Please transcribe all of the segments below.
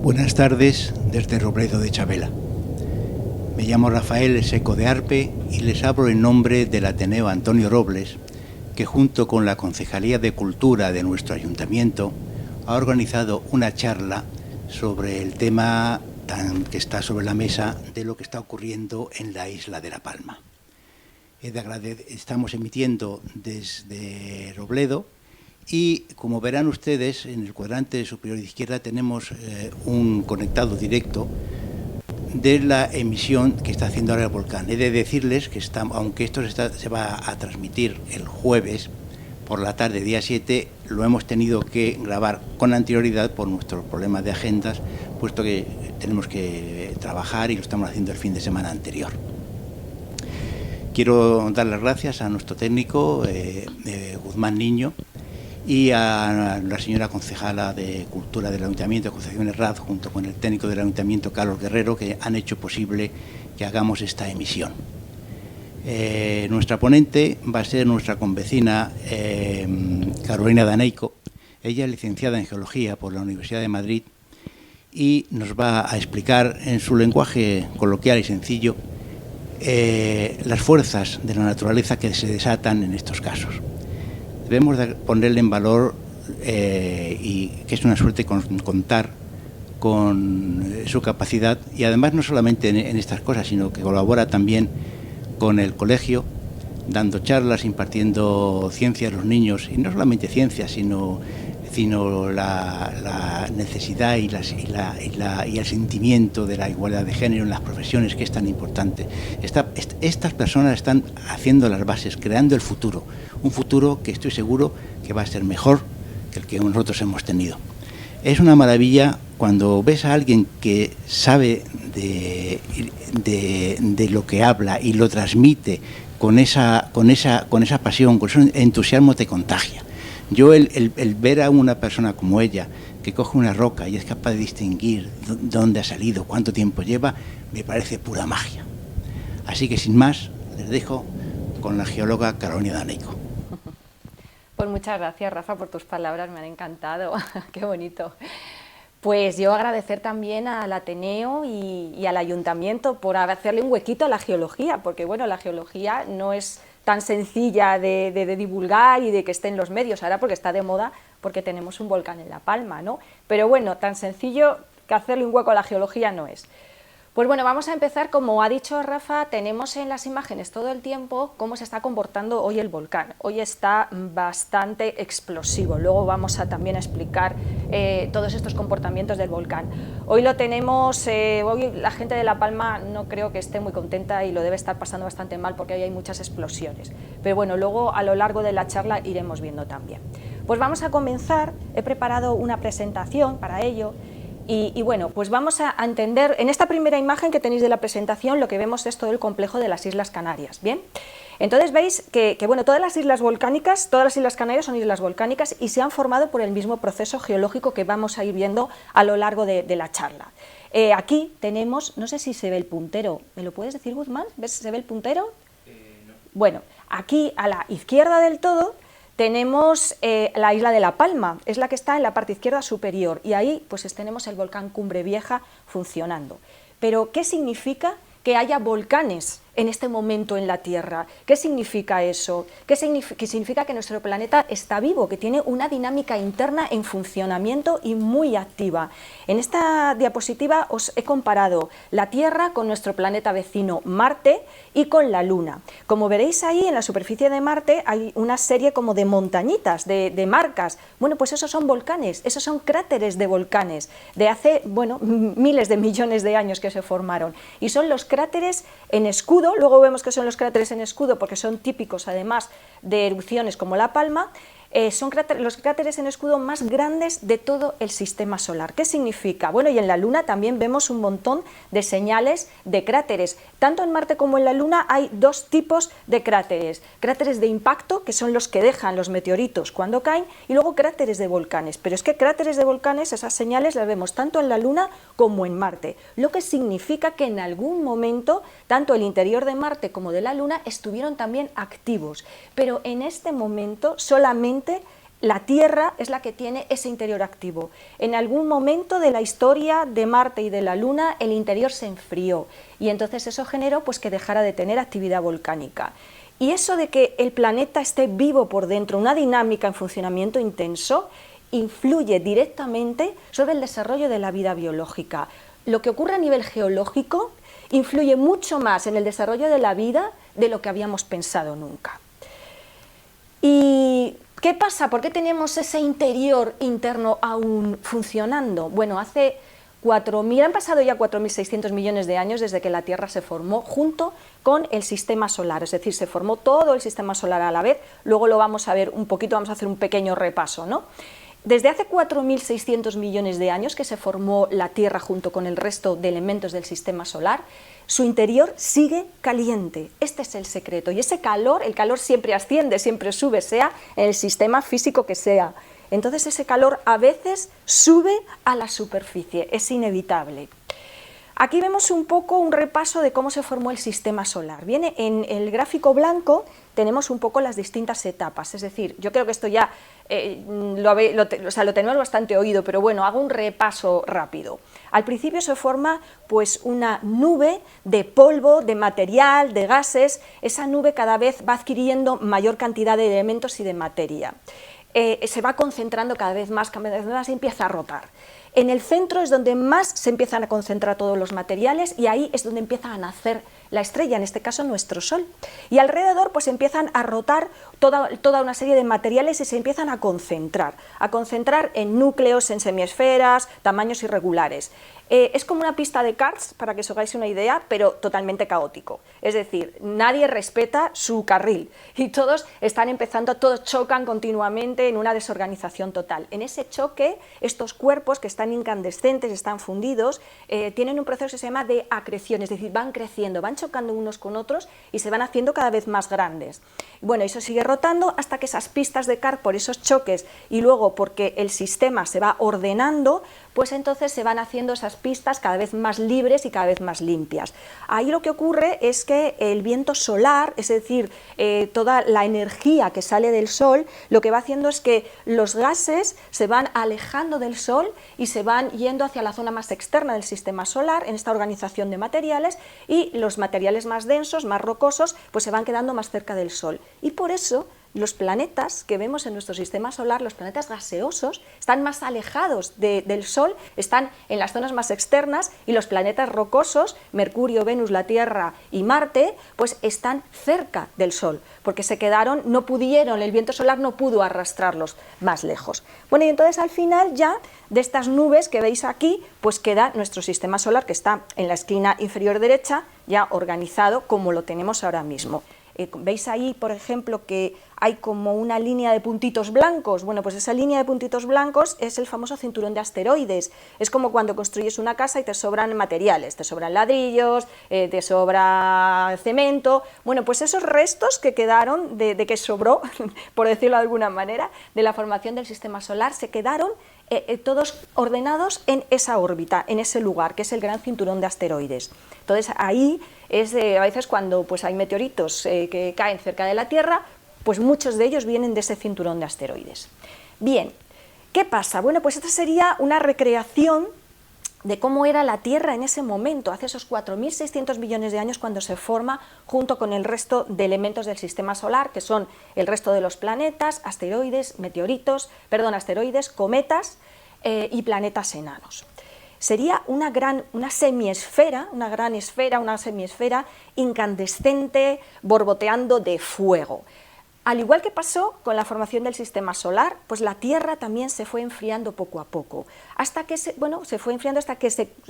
Buenas tardes desde Robledo de Chabela. Me llamo Rafael Seco de Arpe y les hablo en nombre del Ateneo Antonio Robles, que junto con la Concejalía de Cultura de nuestro Ayuntamiento ha organizado una charla sobre el tema que está sobre la mesa de lo que está ocurriendo en la isla de La Palma. Estamos emitiendo desde Robledo y, como verán ustedes, en el cuadrante superior izquierda tenemos un conectado directo de la emisión que está haciendo ahora el volcán. He de decirles que aunque esto se va a transmitir el jueves por la tarde, día 7, lo hemos tenido que grabar con anterioridad por nuestros problemas de agendas, puesto que tenemos que trabajar y lo estamos haciendo el fin de semana anterior. Quiero dar las gracias a nuestro técnico, Guzmán Niño, y a la señora concejala de Cultura del Ayuntamiento, Concepción Herraz, junto con el técnico del Ayuntamiento, Carlos Guerrero, que han hecho posible que hagamos esta emisión. Nuestra ponente va a ser nuestra convecina Carolina Daneico. Ella es licenciada en Geología por la Universidad de Madrid y nos va a explicar en su lenguaje coloquial y sencillo las fuerzas de la naturaleza que se desatan en estos casos. Debemos de ponerle en valor y que es una suerte contar con su capacidad, y además no solamente en estas cosas, sino que colabora también con el colegio, dando charlas, impartiendo ciencia a los niños, y no solamente ciencia, sino la necesidad y el sentimiento de la igualdad de género en las profesiones, que es tan importante. Estas personas están haciendo las bases, creando el futuro, un futuro que estoy seguro que va a ser mejor que el que nosotros hemos tenido. Es una maravilla cuando ves a alguien que sabe de lo que habla y lo transmite con esa pasión, con ese entusiasmo, te contagia. Yo el ver a una persona como ella, que coge una roca y es capaz de distinguir dónde ha salido, cuánto tiempo lleva, me parece pura magia. Así que sin más, les dejo con la geóloga Carolina Daneico. Pues muchas gracias, Rafa, por tus palabras, me han encantado. Qué bonito. Pues yo agradecer también al Ateneo y al Ayuntamiento por hacerle un huequito a la geología, porque bueno, la geología no es tan sencilla de divulgar y de que esté en los medios, ahora porque está de moda, porque tenemos un volcán en La Palma, ¿no? Pero bueno, tan sencillo que hacerle un hueco a la geología no es. Pues bueno, vamos a empezar. Como ha dicho Rafa, tenemos en las imágenes todo el tiempo cómo se está comportando hoy el volcán. Hoy está bastante explosivo, luego vamos a también explicar todos estos comportamientos del volcán. Hoy lo tenemos, hoy la gente de La Palma no creo que esté muy contenta y lo debe estar pasando bastante mal porque hoy hay muchas explosiones. Pero bueno, luego a lo largo de la charla iremos viendo también. Pues vamos a comenzar, he preparado una presentación para ello. Y bueno, pues vamos a entender, en esta primera imagen que tenéis de la presentación, lo que vemos es todo el complejo de las Islas Canarias, ¿bien? Entonces veis que bueno, todas las islas volcánicas, todas las Islas Canarias son islas volcánicas y se han formado por el mismo proceso geológico que vamos a ir viendo a lo largo de la charla. Aquí tenemos, no sé si se ve el puntero, ¿me lo puedes decir, Guzmán? ¿Ves? ¿Se ve el puntero? No. Bueno, aquí a la izquierda del todo tenemos la isla de La Palma, es la que está en la parte izquierda superior, y ahí pues tenemos el volcán Cumbre Vieja funcionando. Pero ¿qué significa que haya volcanes en este momento en la Tierra? ¿Qué significa eso? ¿Qué significa que nuestro planeta está vivo, que tiene una dinámica interna en funcionamiento y muy activa? En esta diapositiva os he comparado la Tierra con nuestro planeta vecino Marte y con la Luna. Como veréis ahí, en la superficie de Marte hay una serie como de montañitas, de marcas. Bueno, pues esos son volcanes, esos son cráteres de volcanes de hace, bueno, miles de millones de años que se formaron. Y son los cráteres en escudo. Luego vemos que son los cráteres en escudo porque son típicos además de erupciones como La Palma. Son los cráteres en escudo más grandes de todo el sistema solar. ¿Qué significa? Bueno, y en la Luna también vemos un montón de señales de cráteres. Tanto en Marte como en la Luna hay dos tipos de cráteres. Cráteres de impacto, que son los que dejan los meteoritos cuando caen, y luego cráteres de volcanes. Pero es que cráteres de volcanes, esas señales las vemos tanto en la Luna como en Marte, lo que significa que en algún momento tanto el interior de Marte como de la Luna estuvieron también activos, pero en este momento solamente la Tierra es la que tiene ese interior activo. En algún momento de la historia de Marte y de la Luna, el interior se enfrió y entonces eso generó pues, que dejara de tener actividad volcánica. Y eso de que el planeta esté vivo por dentro, una dinámica en funcionamiento intenso, influye directamente sobre el desarrollo de la vida biológica. Lo que ocurre a nivel geológico influye mucho más en el desarrollo de la vida de lo que habíamos pensado nunca. ¿Y qué pasa? ¿Por qué tenemos ese interior interno aún funcionando? Bueno, han pasado ya 4.600 millones de años desde que la Tierra se formó junto con el sistema solar, es decir, se formó todo el sistema solar a la vez, luego lo vamos a ver un poquito, vamos a hacer un pequeño repaso, ¿no? Desde hace 4.600 millones de años que se formó la Tierra junto con el resto de elementos del sistema solar, su interior sigue caliente. Este es el secreto. Y ese calor, el calor siempre asciende, siempre sube, sea en el sistema físico que sea. Entonces ese calor a veces sube a la superficie, es inevitable. Aquí vemos un poco un repaso de cómo se formó el sistema solar. Viene en el gráfico blanco, tenemos un poco las distintas etapas, es decir, yo creo que esto ya lo tenemos bastante oído, pero bueno, hago un repaso rápido. Al principio se forma pues una nube de polvo, de material, de gases. Esa nube cada vez va adquiriendo mayor cantidad de elementos y de materia. Se va concentrando cada vez más y empieza a rotar. En el centro es donde más se empiezan a concentrar todos los materiales y ahí es donde empieza a nacer la estrella, en este caso nuestro Sol. Y alrededor pues empiezan a rotar toda una serie de materiales y se empiezan a concentrar en núcleos, en semiesferas, tamaños irregulares. Es como una pista de karts, para que os hagáis una idea, pero totalmente caótico. Es decir, nadie respeta su carril y todos chocan continuamente en una desorganización total. En ese choque, estos cuerpos que están incandescentes, están fundidos, tienen un proceso que se llama de acreción, es decir, van creciendo, van chocando unos con otros y se van haciendo cada vez más grandes. Bueno, eso sigue rotando hasta que esas pistas de kart, por esos choques y luego porque el sistema se va ordenando, pues entonces se van haciendo esas pistas cada vez más libres y cada vez más limpias. Ahí lo que ocurre es que el viento solar, es decir, toda la energía que sale del Sol, lo que va haciendo es que los gases se van alejando del Sol y se van yendo hacia la zona más externa del sistema solar, en esta organización de materiales, y los materiales más densos, más rocosos, pues se van quedando más cerca del Sol. Y por eso los planetas que vemos en nuestro sistema solar, los planetas gaseosos, están más alejados del Sol, están en las zonas más externas, y los planetas rocosos, Mercurio, Venus, la Tierra y Marte, pues están cerca del Sol, porque el viento solar no pudo arrastrarlos más lejos. Bueno, y entonces al final ya de estas nubes que veis aquí, pues queda nuestro sistema solar, que está en la esquina inferior derecha, ya organizado como lo tenemos ahora mismo. ¿Veis ahí, por ejemplo, que hay como una línea de puntitos blancos? Bueno, pues esa línea de puntitos blancos es el famoso cinturón de asteroides. Es como cuando construyes una casa y te sobran materiales, te sobran ladrillos, te sobra cemento. Bueno, pues esos restos que quedaron de que sobró, por decirlo de alguna manera, de la formación del sistema solar, se quedaron todos ordenados en esa órbita, en ese lugar, que es el gran cinturón de asteroides. Entonces ahí es a veces cuando pues, hay meteoritos que caen cerca de la Tierra, pues muchos de ellos vienen de ese cinturón de asteroides. Bien, ¿qué pasa? Bueno, pues esta sería una recreación de cómo era la Tierra en ese momento, hace esos 4.600 millones de años, cuando se forma junto con el resto de elementos del sistema solar, que son el resto de los planetas, asteroides, cometas y planetas enanos. Sería una semiesfera incandescente, borboteando de fuego. Al igual que pasó con la formación del sistema solar, pues la Tierra también se fue enfriando poco a poco, hasta que se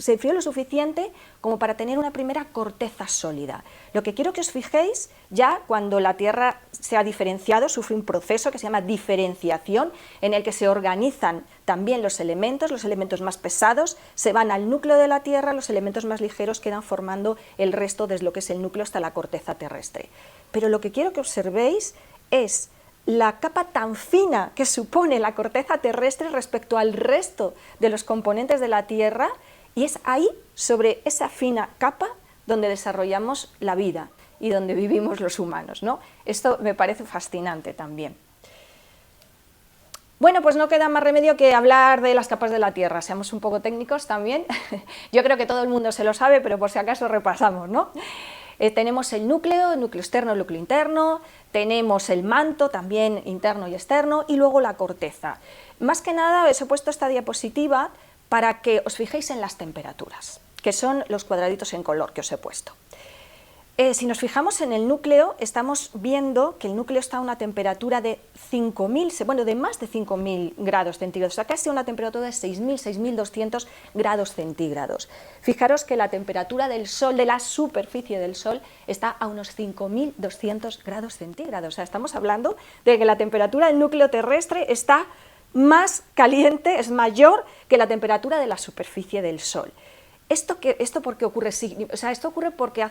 enfrió lo suficiente como para tener una primera corteza sólida. Lo que quiero que os fijéis, ya cuando la Tierra se ha diferenciado, sufre un proceso que se llama diferenciación, en el que se organizan también los elementos más pesados se van al núcleo de la Tierra, los elementos más ligeros quedan formando el resto de lo que es el núcleo hasta la corteza terrestre. Pero lo que quiero que observéis es la capa tan fina que supone la corteza terrestre respecto al resto de los componentes de la Tierra, y es ahí, sobre esa fina capa, donde desarrollamos la vida y donde vivimos los humanos, ¿no? Esto me parece fascinante también. Bueno, pues no queda más remedio que hablar de las capas de la Tierra, seamos un poco técnicos también. Yo creo que todo el mundo se lo sabe, pero por si acaso repasamos, ¿no? Tenemos el núcleo externo, el núcleo interno, tenemos el manto también interno y externo, y luego la corteza. Más que nada os he puesto esta diapositiva para que os fijéis en las temperaturas, que son los cuadraditos en color que os he puesto. Si nos fijamos en el núcleo, estamos viendo que el núcleo está a una temperatura de 5.000, bueno, de más de 5.000 grados centígrados, o sea, casi una temperatura de 6.000, 6.200 grados centígrados. Fijaros que la temperatura del Sol, de la superficie del Sol, está a unos 5.200 grados centígrados. O sea, estamos hablando de que la temperatura del núcleo terrestre está más caliente, es mayor que la temperatura de la superficie del Sol. ¿Esto por qué ocurre? O sea, esto ocurre porque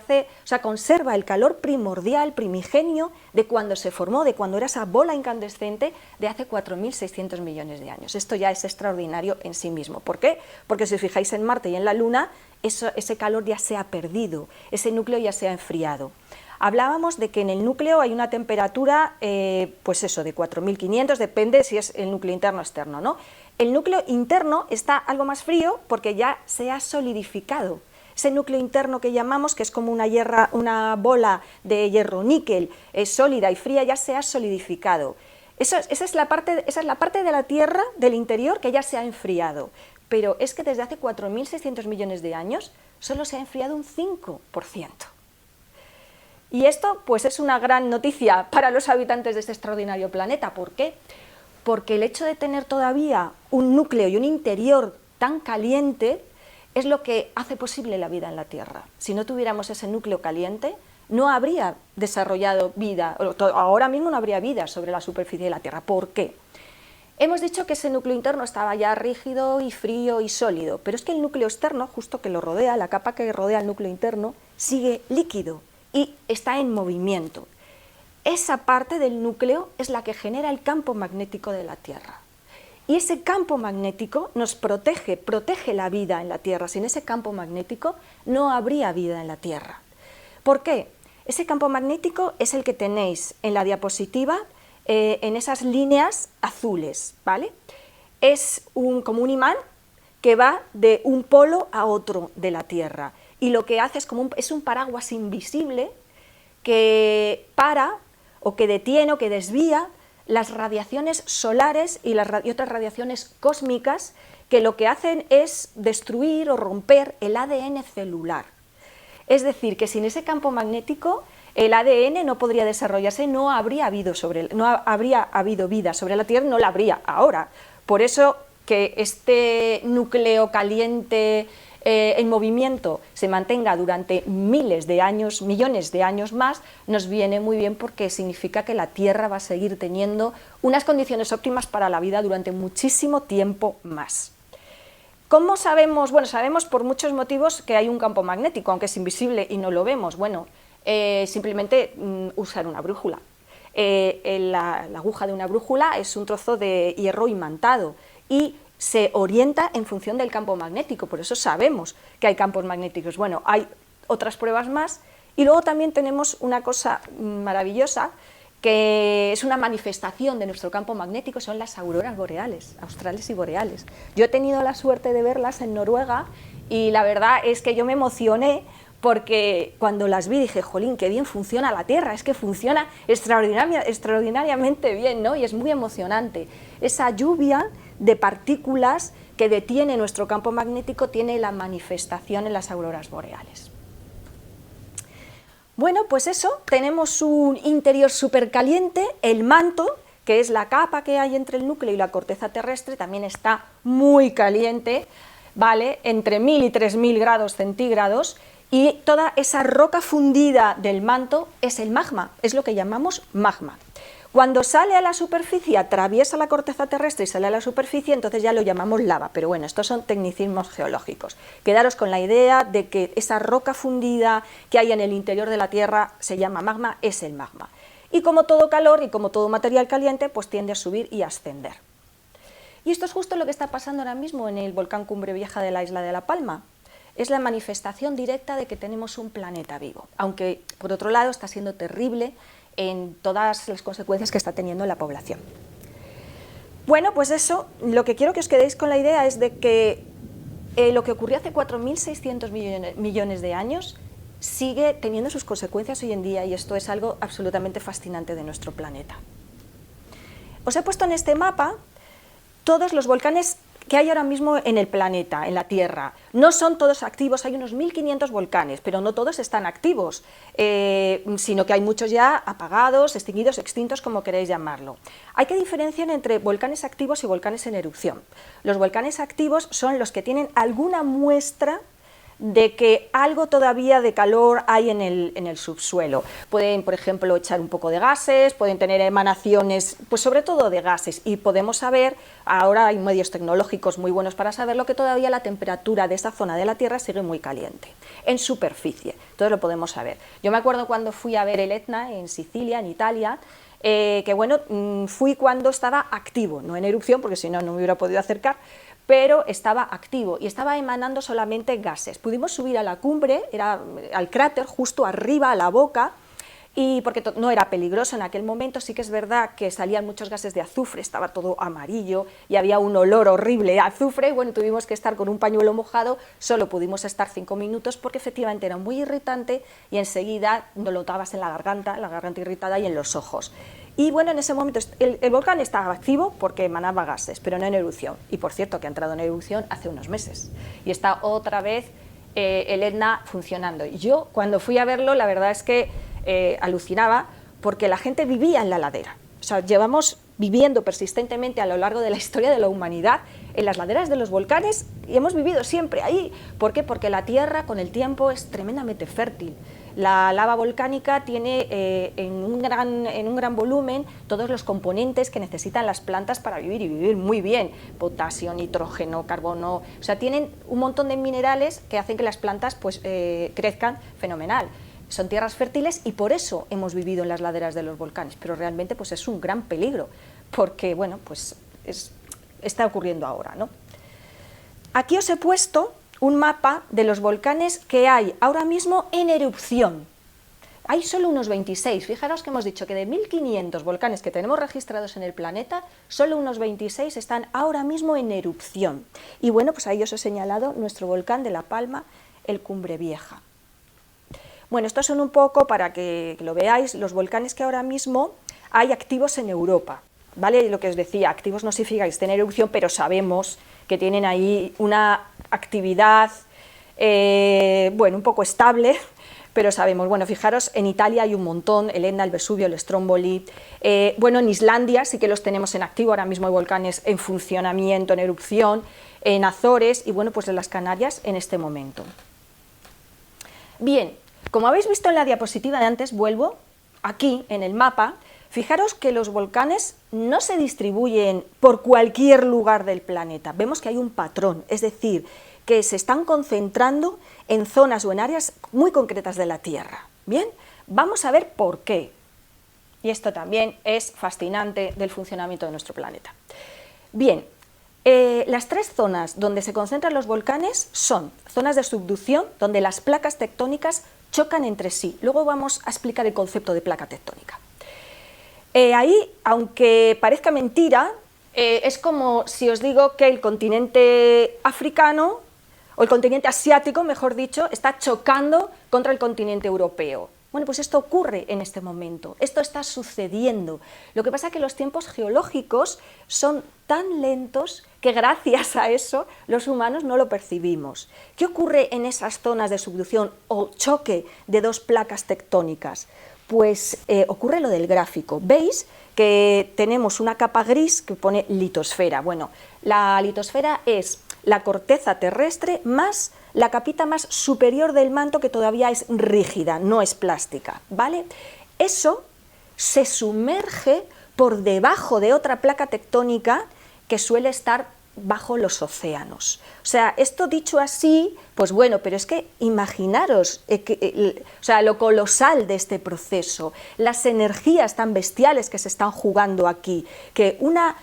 conserva el calor primordial, primigenio, de cuando se formó, de cuando era esa bola incandescente de hace 4.600 millones de años. Esto ya es extraordinario en sí mismo. ¿Por qué? Porque si os fijáis en Marte y en la Luna, ese calor ya se ha perdido, ese núcleo ya se ha enfriado. Hablábamos de que en el núcleo hay una temperatura, pues eso, de 4.500, depende si es el núcleo interno o externo, ¿no? El núcleo interno está algo más frío porque ya se ha solidificado. Ese núcleo interno que llamamos, que es como una bola de hierro-níquel, es sólida y fría, ya se ha solidificado. Esa es la parte de la Tierra, del interior, que ya se ha enfriado. Pero es que desde hace 4.600 millones de años solo se ha enfriado un 5%. Y esto pues es una gran noticia para los habitantes de este extraordinario planeta. ¿Por qué? Porque el hecho de tener todavía un núcleo y un interior tan caliente es lo que hace posible la vida en la Tierra. Si no tuviéramos ese núcleo caliente, no habría desarrollado vida, ahora mismo no habría vida sobre la superficie de la Tierra. ¿Por qué? Hemos dicho que ese núcleo interno estaba ya rígido y frío y sólido, pero es que el núcleo externo, justo que lo rodea, la capa que rodea el núcleo interno, sigue líquido y está en movimiento. Esa parte del núcleo es la que genera el campo magnético de la Tierra. Y ese campo magnético nos protege la vida en la Tierra. Sin ese campo magnético no habría vida en la Tierra. ¿Por qué? Ese campo magnético es el que tenéis en la diapositiva, en esas líneas azules, ¿vale? Es como un imán que va de un polo a otro de la Tierra. Y lo que hace es un paraguas invisible que o que detiene o que desvía las radiaciones solares y otras radiaciones cósmicas que lo que hacen es destruir o romper el ADN celular. Es decir, que sin ese campo magnético el ADN no podría desarrollarse, no habría habido vida sobre la Tierra, no la habría ahora. Por eso que este núcleo caliente en movimiento se mantenga durante miles de años, millones de años más, nos viene muy bien porque significa que la Tierra va a seguir teniendo unas condiciones óptimas para la vida durante muchísimo tiempo más. ¿Cómo sabemos? Bueno, sabemos por muchos motivos que hay un campo magnético, aunque es invisible y no lo vemos. Bueno, simplemente usar una brújula. La aguja de una brújula es un trozo de hierro imantado y se orienta en función del campo magnético, por eso sabemos que hay campos magnéticos. Bueno, hay otras pruebas más y luego también tenemos una cosa maravillosa que es una manifestación de nuestro campo magnético, son las auroras boreales, australes y boreales. Yo he tenido la suerte de verlas en Noruega y la verdad es que yo me emocioné porque cuando las vi dije, jolín, qué bien funciona la Tierra, es que funciona extraordinariamente bien, ¿no? Y es muy emocionante. Esa lluvia de partículas que detiene nuestro campo magnético tiene la manifestación en las auroras boreales. Bueno, pues eso, tenemos un interior supercaliente, el manto, que es la capa que hay entre el núcleo y la corteza terrestre, también está muy caliente, ¿vale? Entre 1.000 y 3.000 grados centígrados, y toda esa roca fundida del manto es el magma, es lo que llamamos magma. Cuando sale a la superficie, atraviesa la corteza terrestre y sale a la superficie, entonces ya lo llamamos lava, pero bueno, estos son tecnicismos geológicos. Quedaros con la idea de que esa roca fundida que hay en el interior de la Tierra se llama magma, es el magma. Y como todo calor y como todo material caliente, pues tiende a subir y a ascender. Y esto es justo lo que está pasando ahora mismo en el volcán Cumbre Vieja de la isla de La Palma. Es la manifestación directa de que tenemos un planeta vivo, aunque por otro lado está siendo terrible en todas las consecuencias que está teniendo en la población. Bueno, pues eso, lo que quiero que os quedéis con la idea es de que lo que ocurrió hace 4.600 millones de años sigue teniendo sus consecuencias hoy en día, y esto es algo absolutamente fascinante de nuestro planeta. Os he puesto en este mapa todos los volcanes que hay ahora mismo en el planeta, en la Tierra. No son todos activos, hay unos 1.500 volcanes, pero no todos están activos, sino que hay muchos ya apagados, extinguidos, extintos, como queréis llamarlo. Hay que diferenciar entre volcanes activos y volcanes en erupción. Los volcanes activos son los que tienen alguna muestra de que algo todavía de calor hay en el subsuelo. Pueden, por ejemplo, echar un poco de gases, pueden tener emanaciones, pues sobre todo de gases, y podemos saber, ahora hay medios tecnológicos muy buenos para saberlo, que todavía la temperatura de esta zona de la Tierra sigue muy caliente, en superficie, entonces lo podemos saber. Yo me acuerdo cuando fui a ver el Etna en Sicilia, en Italia, que bueno, fui cuando estaba activo, no en erupción, porque si no, no me hubiera podido acercar, pero estaba activo y estaba emanando solamente gases. Pudimos subir a la cumbre, era al cráter, justo arriba, a la boca, y porque no era peligroso en aquel momento. Sí que es verdad que salían muchos gases de azufre, estaba todo amarillo y había un olor horrible a azufre, y bueno, tuvimos que estar con un pañuelo mojado, solo pudimos estar 5 minutos porque efectivamente era muy irritante y enseguida lo notabas en la garganta irritada y en los ojos. Y bueno, en ese momento el volcán estaba activo porque emanaba gases, pero no en erupción. Y por cierto, que ha entrado en erupción hace unos meses. Y está otra vez el Etna funcionando. Y yo, cuando fui a verlo, la verdad es que alucinaba, porque la gente vivía en la ladera. O sea, llevamos viviendo persistentemente a lo largo de la historia de la humanidad en las laderas de los volcanes, y hemos vivido siempre ahí. ¿Por qué? Porque la Tierra con el tiempo es tremendamente fértil. La lava volcánica tiene en un gran volumen todos los componentes que necesitan las plantas para vivir, y vivir muy bien: potasio, nitrógeno, carbono, o sea, tienen un montón de minerales que hacen que las plantas pues, crezcan fenomenal. Son tierras fértiles y por eso hemos vivido en las laderas de los volcanes, pero realmente pues, es un gran peligro, porque bueno, pues está ocurriendo ahora, ¿no? Aquí os he puesto un mapa de los volcanes que hay ahora mismo en erupción. Hay solo unos 26, fijaros que hemos dicho que de 1.500 volcanes que tenemos registrados en el planeta, solo unos 26 están ahora mismo en erupción. Y bueno, pues ahí os he señalado nuestro volcán de La Palma, el Cumbre Vieja. Bueno, estos son un poco, para que lo veáis, los volcanes que ahora mismo hay activos en Europa, ¿vale? Y lo que os decía, activos no significa que estén en erupción, pero sabemos que tienen ahí una actividad, bueno, un poco estable, pero sabemos. Bueno, fijaros, en Italia hay un montón: el Etna, el Vesubio, el Stromboli. Bueno, en Islandia sí que los tenemos en activo, ahora mismo hay volcanes en funcionamiento, en erupción, en Azores, y bueno, pues en las Canarias en este momento. Bien, como habéis visto en la diapositiva de antes, vuelvo aquí en el mapa. Fijaros que los volcanes no se distribuyen por cualquier lugar del planeta, vemos que hay un patrón, es decir, que se están concentrando en zonas o en áreas muy concretas de la Tierra. Bien, vamos a ver por qué. Y esto también es fascinante del funcionamiento de nuestro planeta. Bien, las 3 zonas donde se concentran los volcanes son zonas de subducción, donde las placas tectónicas chocan entre sí. Luego vamos a explicar el concepto de placa tectónica. Ahí, aunque parezca mentira, es como si os digo que el continente africano, o el continente asiático, mejor dicho, está chocando contra el continente europeo. Bueno, pues esto ocurre en este momento, esto está sucediendo. Lo que pasa es que los tiempos geológicos son tan lentos que gracias a eso los humanos no lo percibimos. ¿Qué ocurre en esas zonas de subducción o choque de 2 placas tectónicas? Pues ocurre lo del gráfico. ¿Veis que tenemos una capa gris que pone litosfera? Bueno, la litosfera es la corteza terrestre más la capita más superior del manto, que todavía es rígida, no es plástica, ¿vale? Eso se sumerge por debajo de otra placa tectónica que suele estar bajo los océanos. O sea, esto dicho así, pues bueno, pero es que imaginaros o sea, lo colosal de este proceso, las energías tan bestiales que se están jugando aquí, que una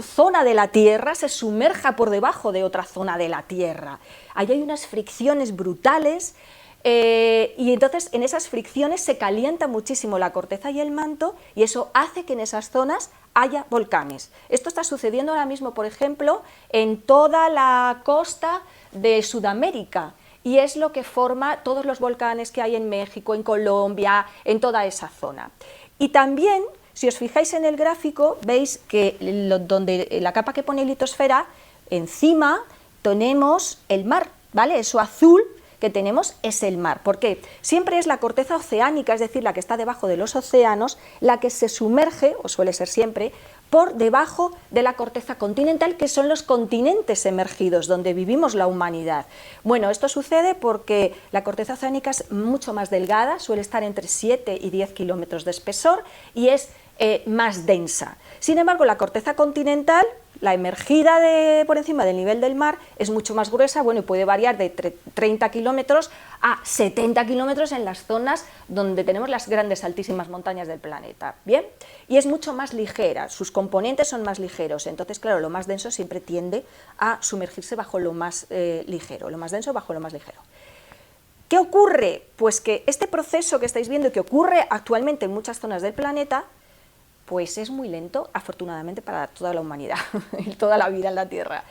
zona de la Tierra se sumerja por debajo de otra zona de la Tierra. Ahí hay unas fricciones brutales, Y entonces en esas fricciones se calienta muchísimo la corteza y el manto y eso hace que en esas zonas haya volcanes. Esto está sucediendo ahora mismo, por ejemplo, en toda la costa de Sudamérica y es lo que forma todos los volcanes que hay en México, en Colombia, en toda esa zona. Y también, si os fijáis en el gráfico, veis que donde la capa que pone litosfera, encima tenemos el mar, ¿vale? Eso azul que tenemos es el mar. ¿Por qué? Siempre es la corteza oceánica, es decir, la que está debajo de los océanos, la que se sumerge, o suele ser siempre, por debajo de la corteza continental, que son los continentes emergidos, donde vivimos la humanidad. Bueno, esto sucede porque la corteza oceánica es mucho más delgada, suele estar entre 7 y 10 kilómetros de espesor y es más densa. Sin embargo, la corteza continental, la emergida por encima del nivel del mar, es mucho más gruesa, bueno, y puede variar de 30 kilómetros a 70 kilómetros en las zonas donde tenemos las grandes altísimas montañas del planeta, ¿bien? Y es mucho más ligera, sus componentes son más ligeros, entonces, claro, lo más denso siempre tiende a sumergirse bajo lo más ligero, lo más denso bajo lo más ligero. ¿Qué ocurre? Pues que este proceso que estáis viendo, que ocurre actualmente en muchas zonas del planeta, pues es muy lento, afortunadamente, para toda la humanidad y toda la vida en la Tierra.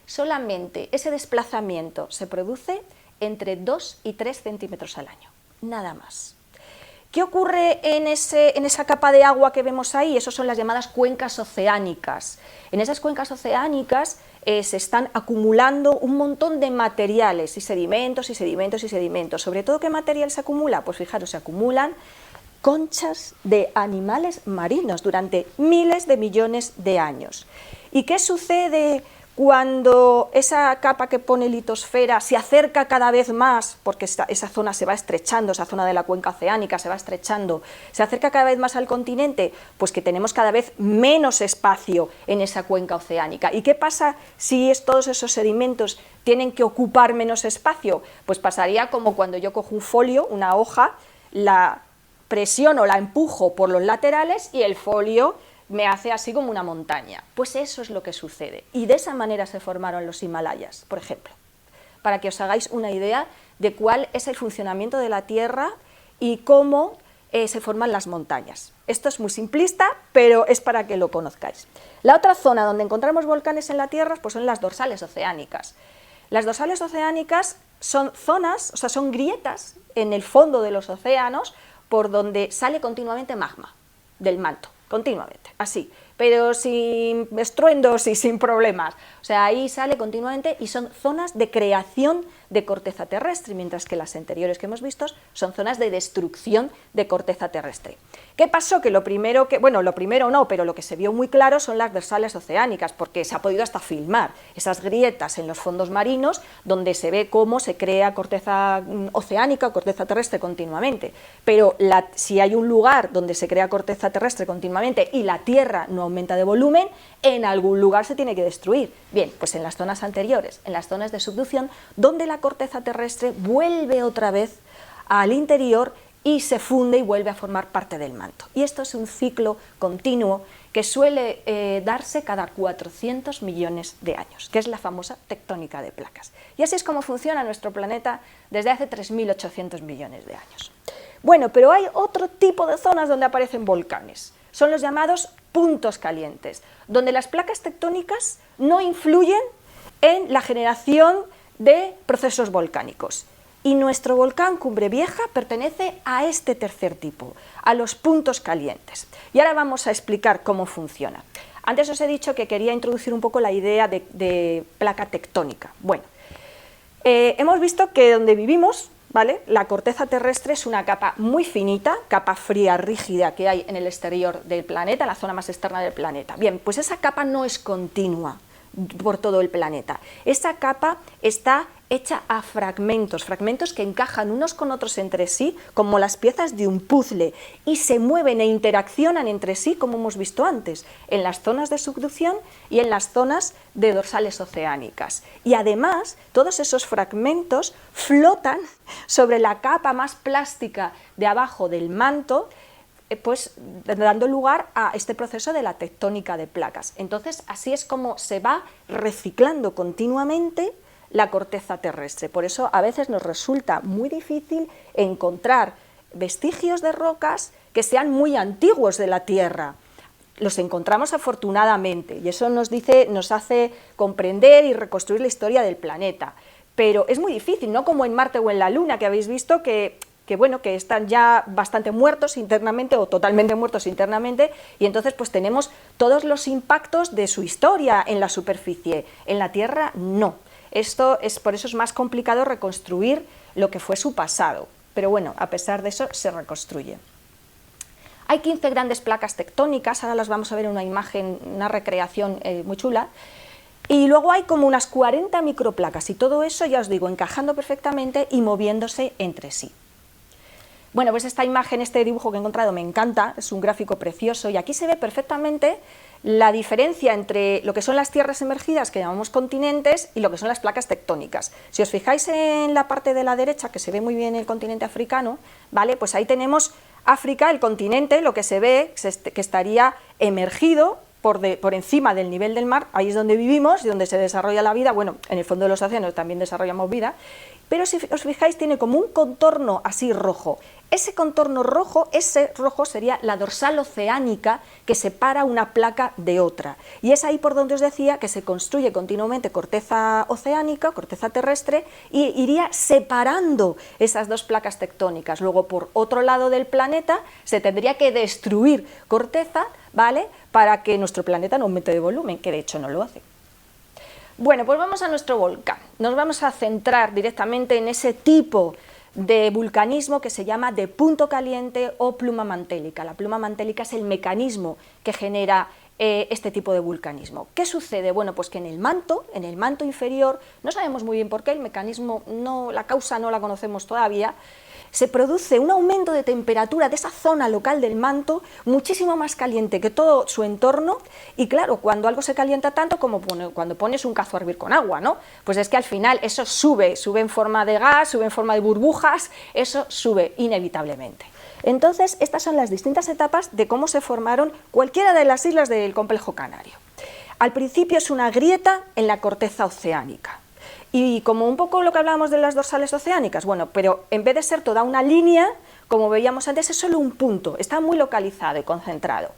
Solamente ese desplazamiento se produce entre 2 y 3 centímetros al año, nada más. ¿Qué ocurre en esa capa de agua que vemos ahí? Esas son las llamadas cuencas oceánicas. En esas cuencas oceánicas se están acumulando un montón de materiales y sedimentos y sedimentos y sedimentos. ¿Sobre todo qué material se acumula? Pues fijaros, se acumulan conchas de animales marinos durante miles de millones de años. ¿Y qué sucede cuando esa capa que pone litosfera se acerca cada vez más, porque esa zona se va estrechando, esa zona de la cuenca oceánica se va estrechando, se acerca cada vez más al continente? Pues que tenemos cada vez menos espacio en esa cuenca oceánica. ¿Y qué pasa si todos esos sedimentos tienen que ocupar menos espacio? Pues pasaría como cuando yo cojo un folio, una hoja, la presiono, la empujo por los laterales y el folio me hace así como una montaña. Pues eso es lo que sucede. Y de esa manera se formaron los Himalayas, por ejemplo, para que os hagáis una idea de cuál es el funcionamiento de la Tierra y cómo se forman las montañas. Esto es muy simplista, pero es para que lo conozcáis. La otra zona donde encontramos volcanes en la Tierra pues son las dorsales oceánicas. Las dorsales oceánicas son zonas, o sea, son grietas en el fondo de los océanos por donde sale continuamente magma del manto, continuamente, así, pero sin estruendos y sin problemas. O sea, ahí sale continuamente y son zonas de creación de corteza terrestre, mientras que las anteriores que hemos visto son zonas de destrucción de corteza terrestre. ¿Qué pasó? Que lo primero no, pero lo que se vio muy claro son las dorsales oceánicas, porque se ha podido hasta filmar esas grietas en los fondos marinos donde se ve cómo se crea corteza oceánica o corteza terrestre continuamente. Pero si hay un lugar donde se crea corteza terrestre continuamente y la Tierra no aumenta de volumen, en algún lugar se tiene que destruir. Bien, pues en las zonas anteriores, en las zonas de subducción, donde la corteza terrestre vuelve otra vez al interior y se funde y vuelve a formar parte del manto. Y esto es un ciclo continuo que suele darse cada 400 millones de años, que es la famosa tectónica de placas. Y así es como funciona nuestro planeta desde hace 3.800 millones de años. Bueno, pero hay otro tipo de zonas donde aparecen volcanes. Son los llamados puntos calientes, donde las placas tectónicas no influyen en la generación de procesos volcánicos. Y nuestro volcán Cumbre Vieja pertenece a este tercer tipo, a los puntos calientes. Y ahora vamos a explicar cómo funciona. Antes os he dicho que quería introducir un poco la idea de placa tectónica. Bueno, hemos visto que donde vivimos, ¿vale?, la corteza terrestre es una capa muy finita, capa fría, rígida, que hay en el exterior del planeta, la zona más externa del planeta. Bien, pues esa capa no es continua por todo el planeta. Esa capa está hecha a fragmentos, fragmentos que encajan unos con otros entre sí, como las piezas de un puzzle, y se mueven e interaccionan entre sí, como hemos visto antes, en las zonas de subducción y en las zonas de dorsales oceánicas. Y además, todos esos fragmentos flotan sobre la capa más plástica de abajo del manto, pues dando lugar a este proceso de la tectónica de placas. Entonces, así es como se va reciclando continuamente la corteza terrestre. Por eso a veces nos resulta muy difícil encontrar vestigios de rocas que sean muy antiguos de la Tierra. Los encontramos afortunadamente y eso nos hace comprender y reconstruir la historia del planeta. Pero es muy difícil, no como en Marte o en la Luna, que habéis visto que están ya bastante muertos internamente o totalmente muertos internamente, y entonces pues tenemos todos los impactos de su historia en la superficie. En la Tierra no. Por eso es más complicado reconstruir lo que fue su pasado, pero bueno, a pesar de eso se reconstruye. Hay 15 grandes placas tectónicas, ahora las vamos a ver en una imagen, una recreación muy chula, y luego hay como unas 40 microplacas, y todo eso, ya os digo, encajando perfectamente y moviéndose entre sí. Bueno, pues esta imagen, este dibujo que he encontrado me encanta, es un gráfico precioso, y aquí se ve perfectamente la diferencia entre lo que son las tierras emergidas, que llamamos continentes, y lo que son las placas tectónicas. Si os fijáis en la parte de la derecha, que se ve muy bien el continente africano, ¿vale? Pues ahí tenemos África, el continente, lo que se ve que estaría emergido por encima del nivel del mar, ahí es donde vivimos y donde se desarrolla la vida. Bueno, en el fondo de los océanos también desarrollamos vida, pero si os fijáis tiene como un contorno así rojo. Ese contorno rojo, ese rojo sería la dorsal oceánica que separa una placa de otra, y es ahí por donde os decía que se construye continuamente corteza oceánica, corteza terrestre, y iría separando esas dos placas tectónicas. Luego por otro lado del planeta se tendría que destruir corteza, ¿vale?, para que nuestro planeta no aumente de volumen, que de hecho no lo hace. Bueno, pues vamos a nuestro volcán. Nos vamos a centrar directamente en ese tipo de vulcanismo que se llama de punto caliente o pluma mantélica. La pluma mantélica es el mecanismo que genera este tipo de vulcanismo. ¿Qué sucede? Bueno, pues que en el manto inferior, no sabemos muy bien por qué, el mecanismo, la causa no la conocemos todavía, se produce un aumento de temperatura de esa zona local del manto muchísimo más caliente que todo su entorno, y claro, cuando algo se calienta tanto como cuando pones un cazo a hervir con agua, ¿no? Pues es que al final eso sube en forma de gas, sube en forma de burbujas, eso sube inevitablemente. Entonces, estas son las distintas etapas de cómo se formaron cualquiera de las islas del complejo canario. Al principio es una grieta en la corteza oceánica. Y como un poco lo que hablábamos de las dorsales oceánicas, bueno, pero en vez de ser toda una línea, como veíamos antes, es solo un punto, está muy localizado y concentrado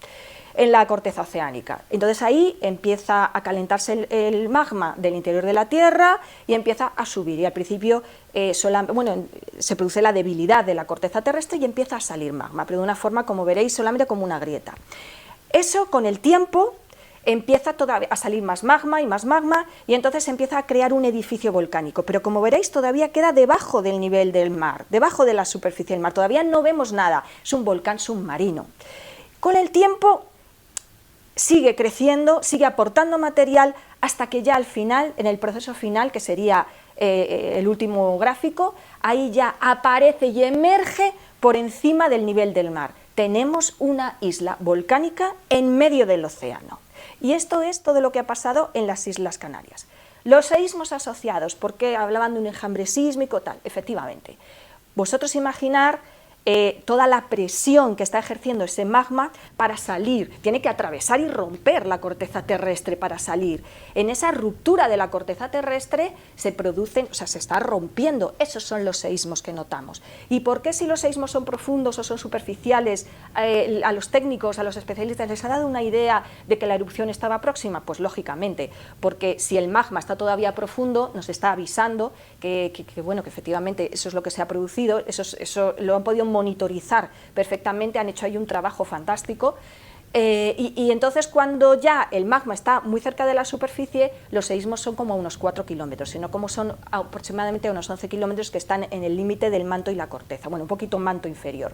en la corteza oceánica. Entonces ahí empieza a calentarse el magma del interior de la Tierra y empieza a subir, y al principio se produce la debilidad de la corteza terrestre y empieza a salir magma, pero de una forma, como veréis, solamente como una grieta. Eso con el tiempo empieza a salir más magma, y entonces se empieza a crear un edificio volcánico, pero como veréis todavía queda debajo del nivel del mar, debajo de la superficie del mar, todavía no vemos nada, es un volcán submarino. Con el tiempo sigue creciendo, sigue aportando material, hasta que ya al final, en el proceso final, que sería el último gráfico, ahí ya aparece y emerge por encima del nivel del mar. Tenemos una isla volcánica en medio del océano. Y esto es todo lo que ha pasado en las Islas Canarias. Los seísmos asociados, ¿por qué hablaban de un enjambre sísmico? Tal, efectivamente. Vosotros imaginar toda la presión que está ejerciendo ese magma para salir, tiene que atravesar y romper la corteza terrestre para salir. En esa ruptura de la corteza terrestre se producen, se está rompiendo, esos son los seísmos que notamos. ¿Y por qué si los seísmos son profundos o son superficiales, a los técnicos, a los especialistas les ha dado una idea de que la erupción estaba próxima? Pues lógicamente, porque si el magma está todavía profundo, nos está avisando que efectivamente eso es lo que se ha producido, eso lo han podido monitorizar perfectamente, han hecho ahí un trabajo fantástico, y entonces cuando ya el magma está muy cerca de la superficie, los seísmos son como a unos 4 kilómetros, sino como son aproximadamente a unos 11 kilómetros que están en el límite del manto y la corteza, bueno, un poquito manto inferior.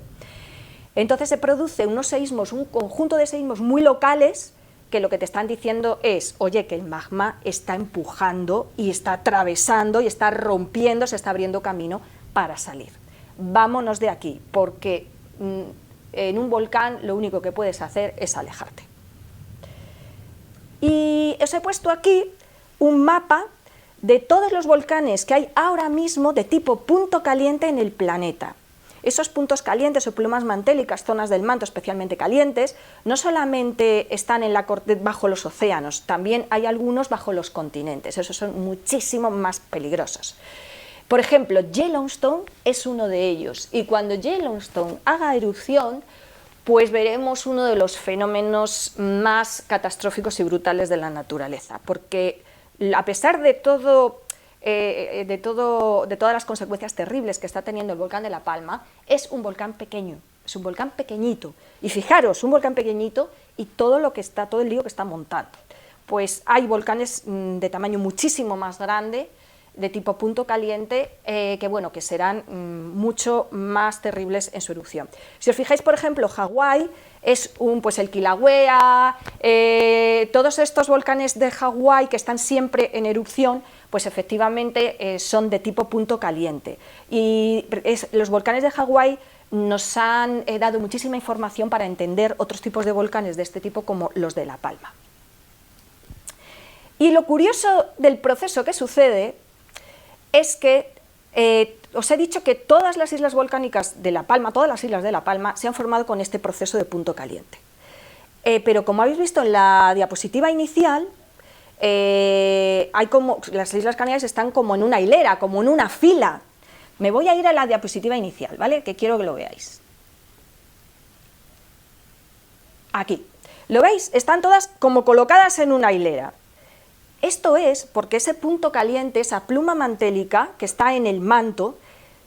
Entonces se produce unos seísmos, un conjunto de seísmos muy locales, que lo que te están diciendo es, oye, que el magma está empujando y está atravesando y está rompiendo, se está abriendo camino para salir. Vámonos de aquí, porque en un volcán lo único que puedes hacer es alejarte. Y os he puesto aquí un mapa de todos los volcanes que hay ahora mismo de tipo punto caliente en el planeta. Esos puntos calientes o plumas mantélicas, zonas del manto especialmente calientes, no solamente están bajo los océanos, también hay algunos bajo los continentes, esos son muchísimo más peligrosos. Por ejemplo, Yellowstone es uno de ellos, y cuando Yellowstone haga erupción, pues veremos uno de los fenómenos más catastróficos y brutales de la naturaleza, porque a pesar de todas las consecuencias terribles que está teniendo el volcán de La Palma, es un volcán pequeño, es un volcán pequeñito, y fijaros, un volcán pequeñito y todo el lío que está montando. Pues hay volcanes de tamaño muchísimo más grande, de tipo punto caliente, que serán mucho más terribles en su erupción. Si os fijáis, por ejemplo, Hawái es el Kilauea, todos estos volcanes de Hawái que están siempre en erupción, pues efectivamente son de tipo punto caliente. Y los volcanes de Hawái nos han dado muchísima información para entender otros tipos de volcanes de este tipo como los de La Palma. Y lo curioso del proceso que sucede es que os he dicho que todas las islas volcánicas de La Palma, todas las islas de La Palma, se han formado con este proceso de punto caliente. Pero como habéis visto en la diapositiva inicial, las Islas Canarias están como en una hilera, como en una fila. Me voy a ir a la diapositiva inicial, ¿vale? Que quiero que lo veáis. Aquí. ¿Lo veis? Están todas como colocadas en una hilera. Esto es porque ese punto caliente, esa pluma mantélica que está en el manto,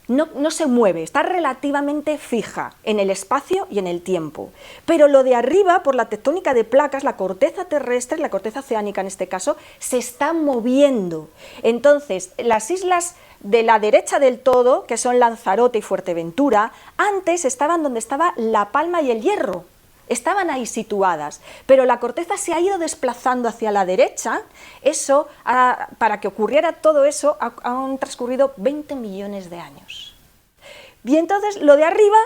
no se mueve, está relativamente fija en el espacio y en el tiempo. Pero lo de arriba, por la tectónica de placas, la corteza terrestre, la corteza oceánica en este caso, se está moviendo. Entonces, las islas de la derecha del todo, que son Lanzarote y Fuerteventura, antes estaban donde estaba La Palma y El Hierro. Estaban ahí situadas, pero la corteza se ha ido desplazando hacia la derecha. Eso, para que ocurriera todo eso, han transcurrido 20 millones de años. Y entonces lo de arriba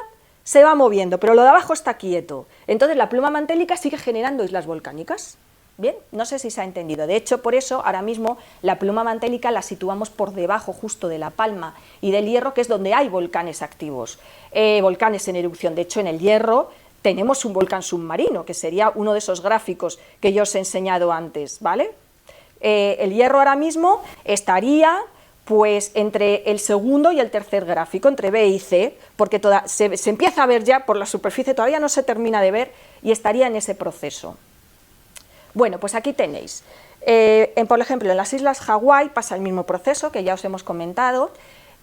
se va moviendo, pero lo de abajo está quieto. Entonces la pluma mantélica sigue generando islas volcánicas. Bien, no sé si se ha entendido. De hecho, por eso ahora mismo la pluma mantélica la situamos por debajo justo de La Palma y del Hierro, que es donde hay volcanes activos, volcanes en erupción. De hecho, en el Hierro tenemos un volcán submarino, que sería uno de esos gráficos que yo os he enseñado antes, ¿vale? El Hierro ahora mismo estaría pues entre el segundo y el tercer gráfico, entre B y C, porque se empieza a ver ya por la superficie, todavía no se termina de ver, y estaría en ese proceso. Bueno, pues aquí tenéis, por ejemplo, en las islas Hawái pasa el mismo proceso que ya os hemos comentado,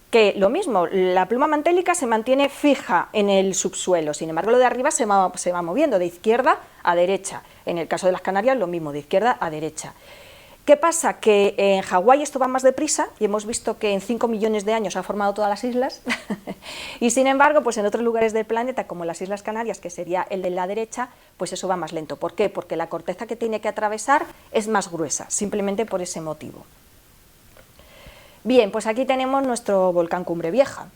que lo mismo, la pluma mantélica se mantiene fija en el subsuelo, sin embargo lo de arriba se va moviendo de izquierda a derecha. En el caso de las Canarias lo mismo, de izquierda a derecha. ¿Qué pasa? Que en Hawái esto va más deprisa y hemos visto que en 5 millones de años se han formado todas las islas y sin embargo pues en otros lugares del planeta, como las Islas Canarias, que sería el de la derecha, pues eso va más lento. ¿Por qué? Porque la corteza que tiene que atravesar es más gruesa, simplemente por ese motivo. Bien, pues aquí tenemos nuestro volcán Cumbre Vieja.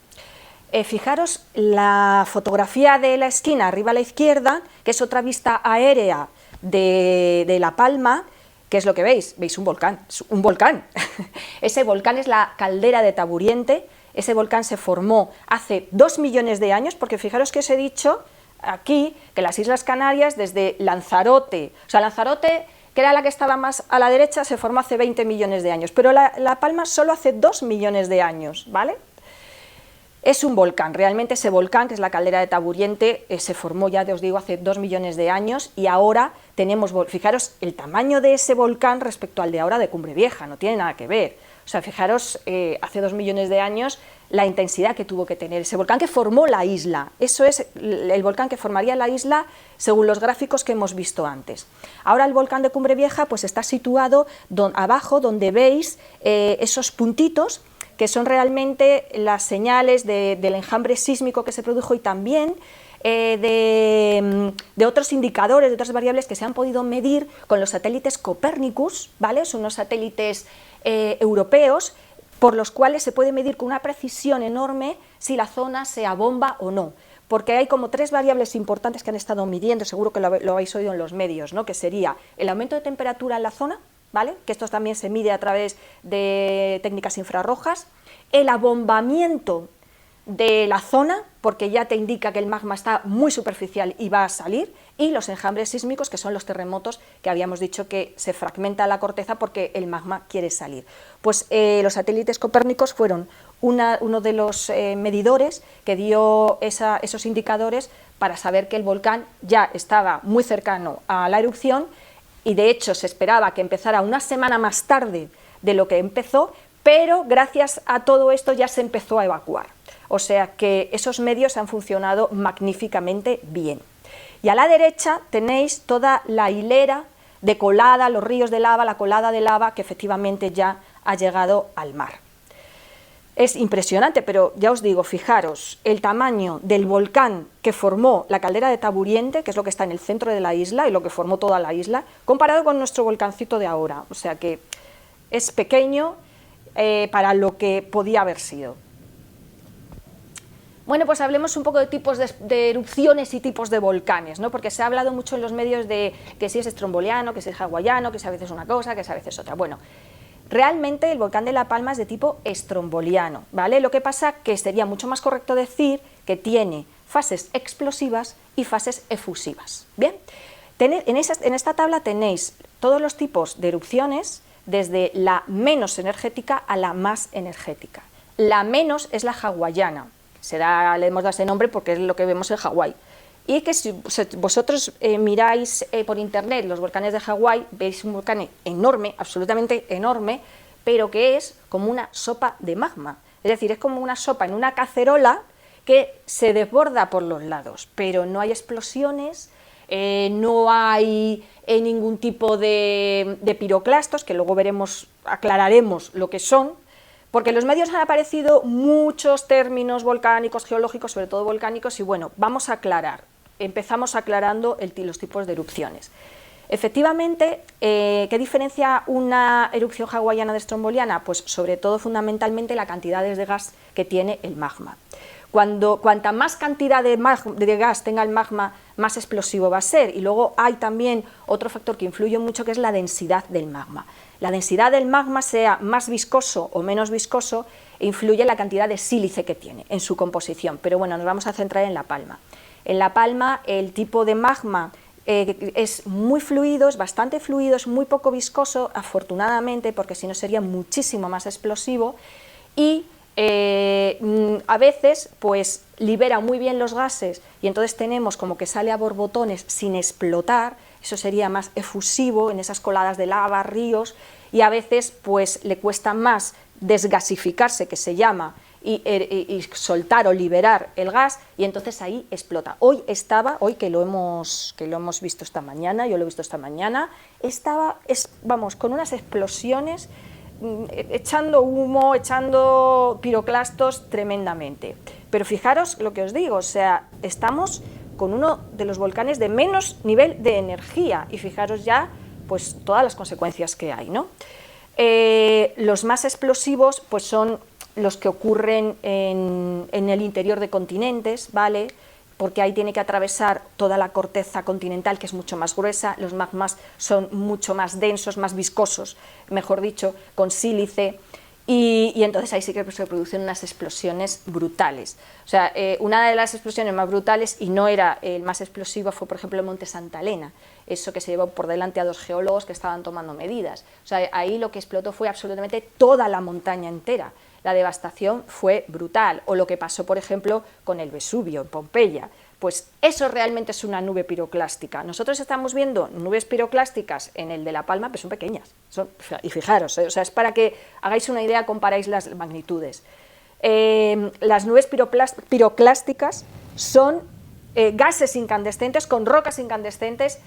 Fijaros la fotografía de la esquina arriba a la izquierda, que es otra vista aérea de La Palma. ¿Qué es lo que veis? Veis un volcán, un volcán. Ese volcán es la caldera de Taburiente. Ese volcán se formó hace 2 millones de años, porque fijaros que os he dicho aquí que las Islas Canarias, desde Lanzarote, Lanzarote, que era la que estaba más a la derecha, se formó hace 20 millones de años, pero La Palma solo hace 2 millones de años, ¿vale? Es un volcán, realmente ese volcán, que es la caldera de Taburiente, se formó, ya os digo, hace 2 millones de años, y ahora tenemos, fijaros, el tamaño de ese volcán respecto al de ahora de Cumbre Vieja, no tiene nada que ver. O sea, fijaros, hace 2 millones de años, la intensidad que tuvo que tener ese volcán que formó la isla. Eso es el volcán que formaría la isla según los gráficos que hemos visto antes. Ahora el volcán de Cumbre Vieja pues está situado abajo, donde veis esos puntitos, que son realmente las señales del enjambre sísmico que se produjo, y también de otros indicadores, de otras variables que se han podido medir con los satélites Copernicus, ¿vale? Son unos satélites europeos, por los cuales se puede medir con una precisión enorme si la zona se abomba o no, porque hay como 3 variables importantes que han estado midiendo, seguro que lo habéis oído en los medios, ¿no? Que sería el aumento de temperatura en la zona, ¿vale? Que esto también se mide a través de técnicas infrarrojas, el abombamiento de la zona, porque ya te indica que el magma está muy superficial y va a salir, y los enjambres sísmicos, que son los terremotos, que habíamos dicho que se fragmenta la corteza porque el magma quiere salir. Pues los satélites copérnicos fueron uno de los medidores que dio esos indicadores para saber que el volcán ya estaba muy cercano a la erupción, y de hecho se esperaba que empezara una semana más tarde de lo que empezó, pero gracias a todo esto ya se empezó a evacuar. O sea que esos medios han funcionado magníficamente bien. Y a la derecha tenéis toda la hilera de colada, los ríos de lava, la colada de lava que efectivamente ya ha llegado al mar. Es impresionante, pero ya os digo, fijaros, el tamaño del volcán que formó la caldera de Taburiente, que es lo que está en el centro de la isla y lo que formó toda la isla, comparado con nuestro volcancito de ahora. O sea que es pequeño para lo que podía haber sido. Bueno, pues hablemos un poco de tipos de erupciones y tipos de volcanes, ¿no? Porque se ha hablado mucho en los medios de que si es estromboliano, que si es hawaiano, que si a veces una cosa, que si a veces otra. Bueno, realmente el volcán de La Palma es de tipo estromboliano, ¿vale? Lo que pasa que sería mucho más correcto decir que tiene fases explosivas y fases efusivas. Bien, en esta tabla tenéis todos los tipos de erupciones, desde la menos energética a la más energética. La menos es la hawaiana. Le hemos dado ese nombre porque es lo que vemos en Hawái. Y que si vosotros miráis por internet los volcanes de Hawái, veis un volcán enorme, absolutamente enorme, pero que es como una sopa de magma. Es decir, es como una sopa en una cacerola que se desborda por los lados, pero no hay explosiones, no hay ningún tipo de piroclastos, que luego aclararemos lo que son, porque en los medios han aparecido muchos términos volcánicos, geológicos, sobre todo volcánicos, y bueno, vamos a aclarar. Empezamos aclarando los tipos de erupciones. Efectivamente, ¿qué diferencia una erupción hawaiana de estromboliana? Pues sobre todo, fundamentalmente, la cantidad de gas que tiene el magma. Cuanta más cantidad de gas tenga el magma, más explosivo va a ser. Y luego hay también otro factor que influye mucho, que es la densidad del magma. La densidad del magma, sea más viscoso o menos viscoso, influye en la cantidad de sílice que tiene en su composición. Pero bueno, nos vamos a centrar en La Palma. En La Palma el tipo de magma es muy fluido, es bastante fluido, es muy poco viscoso, afortunadamente, porque si no sería muchísimo más explosivo, y a veces pues libera muy bien los gases y entonces tenemos como que sale a borbotones sin explotar. Eso sería más efusivo en esas coladas de lava, ríos, y a veces pues le cuesta más desgasificarse, que se llama, y soltar o liberar el gas, y entonces ahí explota. Hoy que lo hemos visto esta mañana, yo lo he visto esta mañana, vamos, con unas explosiones, echando humo, echando piroclastos tremendamente. Pero fijaros lo que os digo, o sea, estamos con uno de los volcanes de menos nivel de energía, y fijaros ya pues todas las consecuencias que hay, ¿no? Los más explosivos pues son los que ocurren en el interior de continentes, ¿vale? Porque ahí tiene que atravesar toda la corteza continental, que es mucho más gruesa, los magmas son mucho más densos, más viscosos, mejor dicho, con sílice, y entonces ahí sí que se producen unas explosiones brutales. O sea, una de las explosiones más brutales, y no era el más explosivo, fue por ejemplo el Monte Santa Elena, eso que se llevó por delante a 2 geólogos que estaban tomando medidas. O sea, ahí lo que explotó fue absolutamente toda la montaña entera. La devastación fue brutal, o lo que pasó, por ejemplo, con el Vesubio, en Pompeya. Pues eso realmente es una nube piroclástica. Nosotros estamos viendo nubes piroclásticas en el de La Palma, pero son pequeñas. Y fijaros, o sea, es para que hagáis una idea, comparáis las magnitudes. Las nubes piroclásticas son gases incandescentes con rocas incandescentes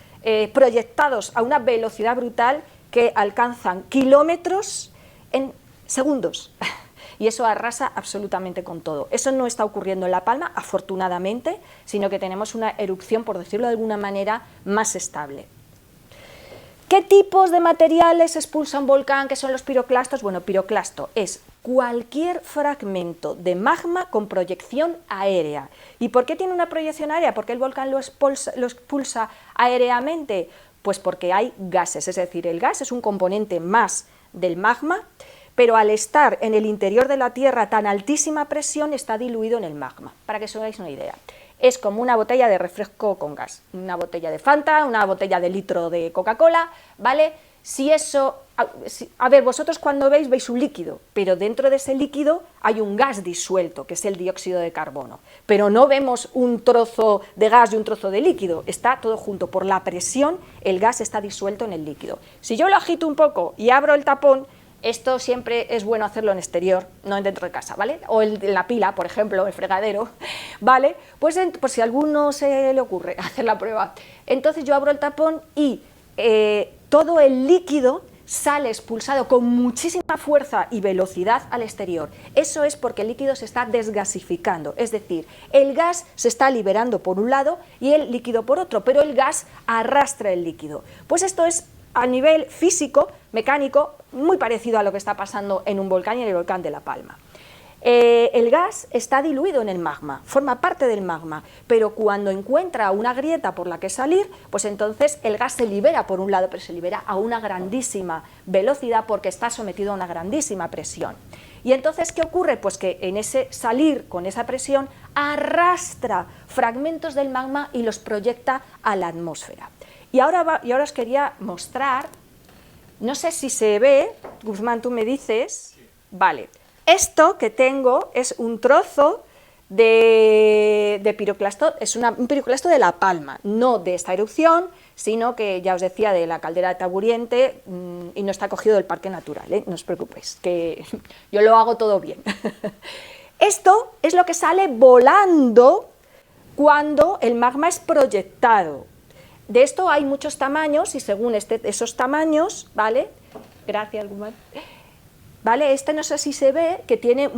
proyectados a una velocidad brutal que alcanzan kilómetros en segundos. Y eso arrasa absolutamente con todo. Eso no está ocurriendo en La Palma, afortunadamente, sino que tenemos una erupción, por decirlo de alguna manera, más estable. ¿Qué tipos de materiales expulsa un volcán? ¿Qué son los piroclastos? Bueno, piroclasto es cualquier fragmento de magma con proyección aérea. ¿Y por qué tiene una proyección aérea? ¿Por qué el volcán lo expulsa aéreamente? Pues porque hay gases, es decir, el gas es un componente más del magma, pero al estar en el interior de la Tierra a tan altísima presión está diluido en el magma, para que os hagáis una idea. Es como una botella de refresco con gas, una botella de Fanta, una botella de litro de Coca-Cola, ¿vale? Si eso, a ver, vosotros cuando veis un líquido, pero dentro de ese líquido hay un gas disuelto, que es el dióxido de carbono, pero no vemos un trozo de gas y un trozo de líquido, está todo junto, por la presión el gas está disuelto en el líquido. Si yo lo agito un poco y abro el tapón, esto siempre es bueno hacerlo en exterior, no dentro de casa, ¿vale? O en la pila, por ejemplo, el fregadero, ¿vale? Pues por si a alguno se le ocurre hacer la prueba, entonces yo abro el tapón y todo el líquido sale expulsado con muchísima fuerza y velocidad al exterior. Eso es porque el líquido se está desgasificando, es decir, el gas se está liberando por un lado y el líquido por otro, pero el gas arrastra el líquido. Pues esto es a nivel físico, mecánico, muy parecido a lo que está pasando en un volcán y en el volcán de La Palma. El gas está diluido en el magma, forma parte del magma, pero cuando encuentra una grieta por la que salir, pues entonces el gas se libera por un lado, pero se libera a una grandísima velocidad porque está sometido a una grandísima presión. Y entonces, ¿qué ocurre? Pues que en ese salir con esa presión arrastra fragmentos del magma y los proyecta a la atmósfera. Y ahora os quería mostrar, no sé si se ve, Guzmán, tú me dices, vale. Esto que tengo es un trozo de piroclasto, es un piroclasto de La Palma, no de esta erupción, sino que ya os decía de la caldera de Taburiente y no está cogido del parque natural, no os preocupéis, que yo lo hago todo bien. Esto es lo que sale volando cuando el magma es proyectado. De esto hay muchos tamaños y según esos tamaños, ¿vale? Gracias, Guzmán. ¿Vale? Este no sé si se ve, que tiene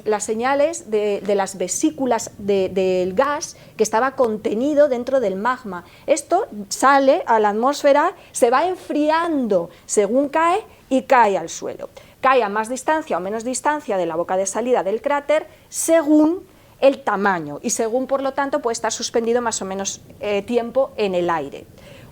las señales de las vesículas del gas que estaba contenido dentro del magma. Esto sale a la atmósfera, se va enfriando según cae y cae al suelo. Cae a más distancia o menos distancia de la boca de salida del cráter según el tamaño y según, por lo tanto, puede estar suspendido más o menos tiempo en el aire.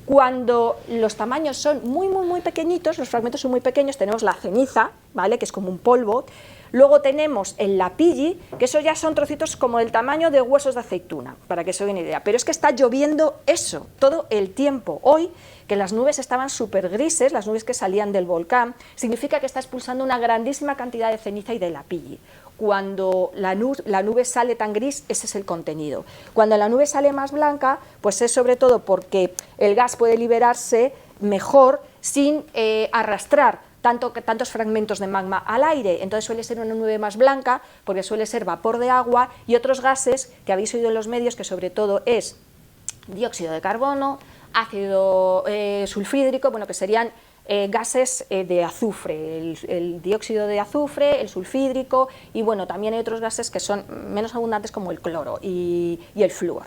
Cuando los tamaños son muy pequeñitos, los fragmentos son muy pequeños, tenemos la ceniza, ¿vale?, que es como un polvo, luego tenemos el lapilli, que eso ya son trocitos como del tamaño de huesos de aceituna, para que se den una idea, pero es que está lloviendo eso todo el tiempo. Hoy, que las nubes estaban súper grises, las nubes que salían del volcán, significa que está expulsando una grandísima cantidad de ceniza y de lapilli. Cuando la nube sale tan gris, ese es el contenido. Cuando la nube sale más blanca, pues es sobre todo porque el gas puede liberarse mejor sin arrastrar tantos fragmentos de magma al aire. Entonces suele ser una nube más blanca porque suele ser vapor de agua y otros gases que habéis oído en los medios, que sobre todo es dióxido de carbono, ácido sulfídrico, bueno, que serían gases de azufre, el dióxido de azufre, el sulfídrico y bueno, también hay otros gases que son menos abundantes como el cloro y el flúor.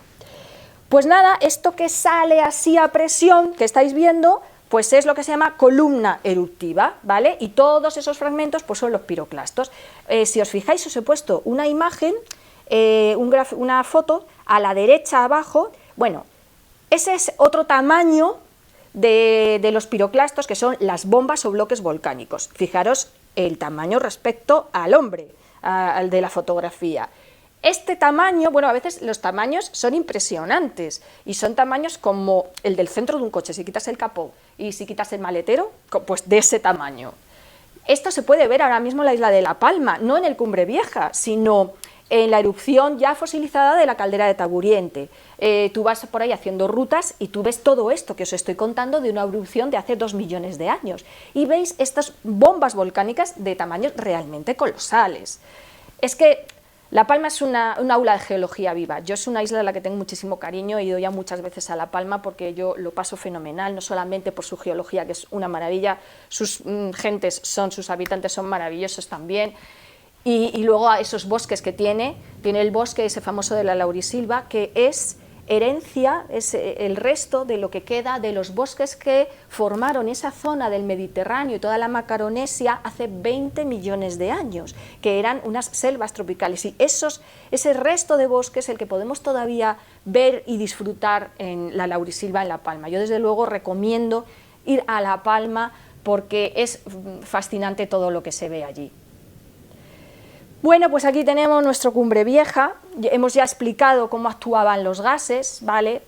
Pues nada, esto que sale así a presión, que estáis viendo, pues es lo que se llama columna eruptiva, ¿vale? Y todos esos fragmentos pues son los piroclastos. Si os fijáis, os he puesto una imagen, una foto a la derecha abajo. Bueno, ese es otro tamaño de los piroclastos, que son las bombas o bloques volcánicos. Fijaros el tamaño respecto al hombre, al de la fotografía. Este tamaño, bueno, a veces los tamaños son impresionantes y son tamaños como el del centro de un coche, si quitas el capó y si quitas el maletero, pues de ese tamaño. Esto se puede ver ahora mismo en la isla de La Palma, no en el Cumbre Vieja, sino en la erupción ya fosilizada de la caldera de Taburiente. Tú vas por ahí haciendo rutas y tú ves todo esto que os estoy contando de una erupción de hace 2 millones de años y veis estas bombas volcánicas de tamaños realmente colosales. Es que La Palma es un aula de geología viva. Yo es una isla a la que tengo muchísimo cariño, he ido ya muchas veces a La Palma porque yo lo paso fenomenal, no solamente por su geología, que es una maravilla, sus sus habitantes son maravillosos también, y luego a esos bosques que tiene el bosque ese famoso de la laurisilva, que es herencia, es el resto de lo que queda de los bosques que formaron esa zona del Mediterráneo y toda la Macaronesia hace 20 millones de años, que eran unas selvas tropicales, y ese resto de bosques es el que podemos todavía ver y disfrutar en la laurisilva en La Palma. Yo desde luego recomiendo ir a La Palma porque es fascinante todo lo que se ve allí. Bueno, pues aquí tenemos nuestro Cumbre Vieja, hemos ya explicado cómo actuaban los gases, ¿vale?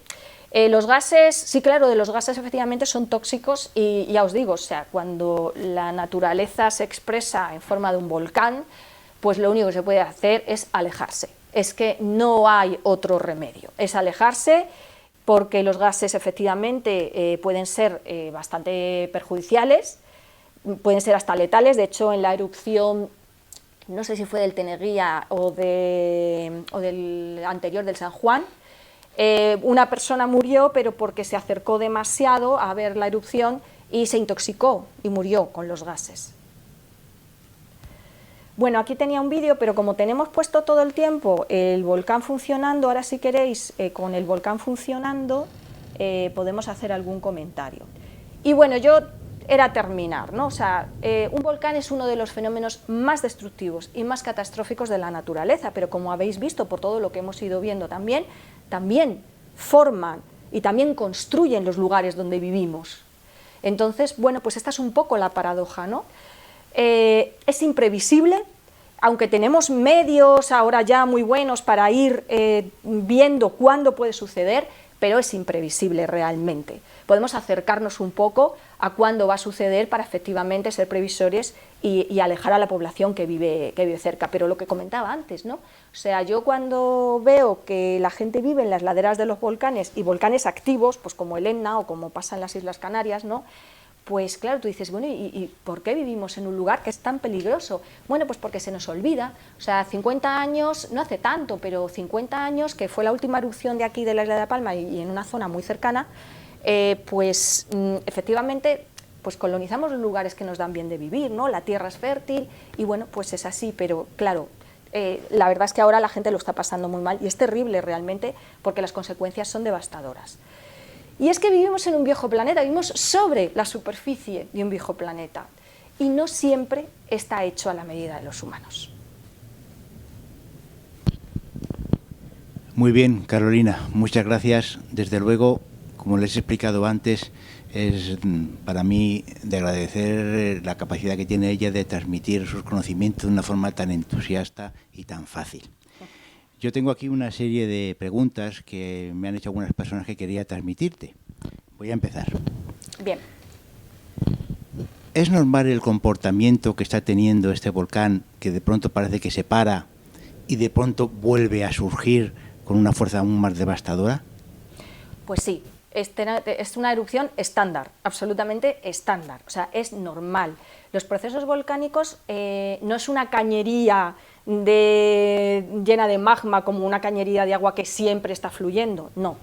Los gases, sí, claro, de los gases efectivamente son tóxicos y ya os digo, o sea, cuando la naturaleza se expresa en forma de un volcán, pues lo único que se puede hacer es alejarse, es que no hay otro remedio, es alejarse porque los gases efectivamente pueden ser bastante perjudiciales, pueden ser hasta letales. De hecho en la erupción, no sé si fue del Teneguía o del anterior del San Juan, una persona murió, pero porque se acercó demasiado a ver la erupción y se intoxicó y murió con los gases. Bueno, aquí tenía un vídeo, pero como tenemos puesto todo el tiempo el volcán funcionando, ahora si queréis, con el volcán funcionando, podemos hacer algún comentario. Y bueno, yo era terminar, ¿no? O sea, un volcán es uno de los fenómenos más destructivos y más catastróficos de la naturaleza, pero como habéis visto por todo lo que hemos ido viendo también forman y también construyen los lugares donde vivimos. Entonces, bueno, pues esta es un poco la paradoja, ¿no? Es imprevisible, aunque tenemos medios ahora ya muy buenos para ir viendo cuándo puede suceder, pero es imprevisible realmente. Podemos acercarnos un poco a cuándo va a suceder para efectivamente ser previsores y alejar a la población que vive cerca. Pero lo que comentaba antes, ¿no? O sea, yo cuando veo que la gente vive en las laderas de los volcanes y volcanes activos, pues como el Etna o como pasa en las Islas Canarias, ¿no? Pues claro, tú dices, bueno, ¿y por qué vivimos en un lugar que es tan peligroso? Bueno, pues porque se nos olvida. O sea, 50 años, no hace tanto, pero 50 años, que fue la última erupción de aquí de la isla de La Palma y en una zona muy cercana, pues efectivamente pues colonizamos los lugares que nos dan bien de vivir, ¿no? La tierra es fértil y bueno, pues es así, pero claro, la verdad es que ahora la gente lo está pasando muy mal y es terrible realmente porque las consecuencias son devastadoras. Y es que vivimos en un viejo planeta, vivimos sobre la superficie de un viejo planeta y no siempre está hecho a la medida de los humanos. Muy bien, Carolina, muchas gracias. Desde luego, como les he explicado antes, es para mí de agradecer la capacidad que tiene ella de transmitir sus conocimientos de una forma tan entusiasta y tan fácil. Yo tengo aquí una serie de preguntas que me han hecho algunas personas que quería transmitirte. Voy a empezar. Bien. ¿Es normal el comportamiento que está teniendo este volcán, que de pronto parece que se para y de pronto vuelve a surgir con una fuerza aún más devastadora? Pues sí, es una erupción estándar, absolutamente estándar, o sea, es normal. Los procesos volcánicos no es una cañería llena de magma como una cañería de agua que siempre está fluyendo, no.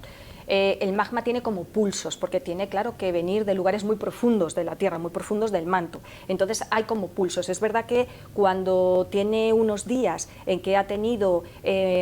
El magma tiene como pulsos, porque tiene, claro, que venir de lugares muy profundos de la Tierra, muy profundos del manto. Entonces hay como pulsos. Es verdad que cuando tiene unos días en que ha tenido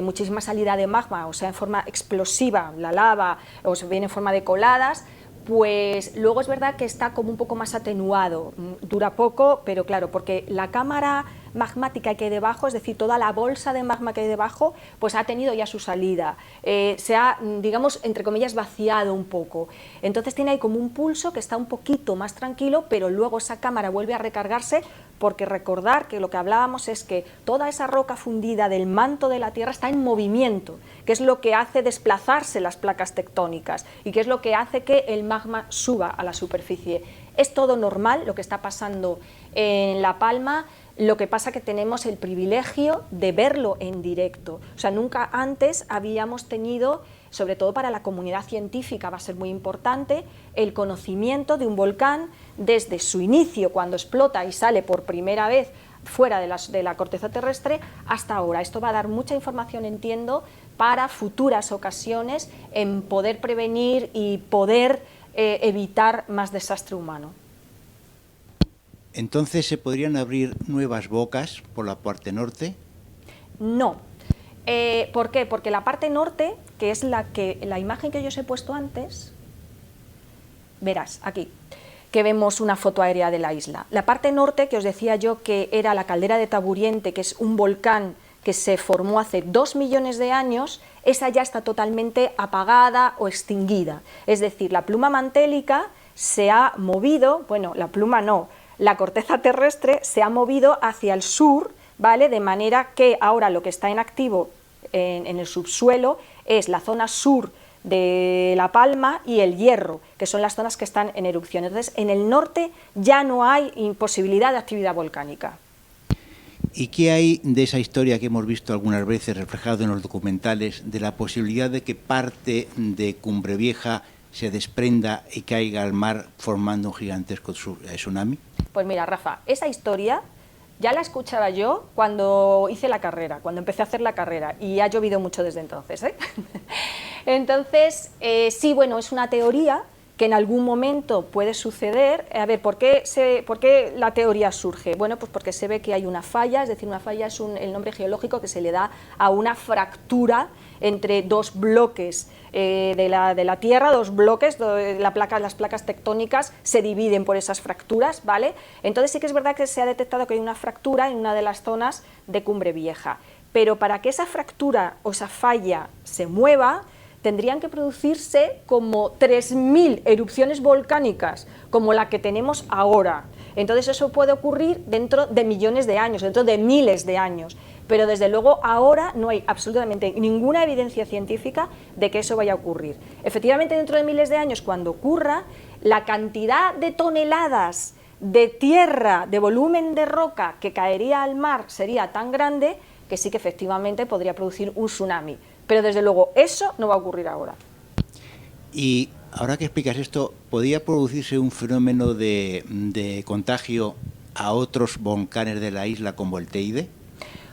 muchísima salida de magma, o sea, en forma explosiva, la lava, o se viene en forma de coladas, pues luego es verdad que está como un poco más atenuado, dura poco, pero claro, porque la cámara magmática que hay debajo, es decir, toda la bolsa de magma que hay debajo, pues ha tenido ya su salida, se ha, digamos, entre comillas, vaciado un poco. Entonces tiene ahí como un pulso que está un poquito más tranquilo, pero luego esa cámara vuelve a recargarse, porque recordar que lo que hablábamos es que toda esa roca fundida del manto de la Tierra está en movimiento, que es lo que hace desplazarse las placas tectónicas y que es lo que hace que el magma suba a la superficie. Es todo normal lo que está pasando en La Palma. Lo que pasa que tenemos el privilegio de verlo en directo. O sea, nunca antes habíamos tenido, sobre todo para la comunidad científica va a ser muy importante, el conocimiento de un volcán desde su inicio, cuando explota y sale por primera vez fuera de la corteza terrestre, hasta ahora. Esto va a dar mucha información, entiendo, para futuras ocasiones en poder prevenir y poder evitar más desastre humano. ¿Entonces se podrían abrir nuevas bocas por la parte norte? No. ¿Por qué? Porque la parte norte, que es la imagen que yo os he puesto antes, verás, aquí, que vemos una foto aérea de la isla. La parte norte, que os decía yo que era la caldera de Taburiente, que es un volcán que se formó hace 2 millones de años, esa ya está totalmente apagada o extinguida. Es decir, la pluma mantélica se ha movido, bueno, la pluma no, la corteza terrestre se ha movido hacia el sur, ¿vale? De manera que ahora lo que está en activo en el subsuelo es la zona sur de La Palma y el Hierro, que son las zonas que están en erupción. Entonces, en el norte ya no hay imposibilidad de actividad volcánica. ¿Y qué hay de esa historia que hemos visto algunas veces reflejado en los documentales, de la posibilidad de que parte de Cumbre Vieja se desprenda y caiga al mar formando un gigantesco tsunami? Pues mira, Rafa, esa historia ya la escuchaba yo cuando hice la carrera, cuando empecé a hacer la carrera, y ha llovido mucho desde entonces, ¿eh? Entonces, sí, bueno, es una teoría que en algún momento puede suceder. A ver, ¿por qué la teoría surge? Bueno, pues porque se ve que hay una falla, es decir, una falla es el nombre geológico que se le da a una fractura entre dos bloques de la Tierra, dos bloques, las placas tectónicas se dividen por esas fracturas, ¿vale? Entonces sí que es verdad que se ha detectado que hay una fractura en una de las zonas de Cumbre Vieja, pero para que esa fractura o esa falla se mueva, tendrían que producirse como 3.000 erupciones volcánicas, como la que tenemos ahora. Entonces eso puede ocurrir dentro de millones de años, dentro de miles de años, pero desde luego ahora no hay absolutamente ninguna evidencia científica de que eso vaya a ocurrir. Efectivamente, dentro de miles de años, cuando ocurra, la cantidad de toneladas de tierra, de volumen de roca que caería al mar sería tan grande que sí que efectivamente podría producir un tsunami. Pero desde luego eso no va a ocurrir ahora. Y ahora que explicas esto, ¿podría producirse un fenómeno de contagio a otros volcanes de la isla como el Teide?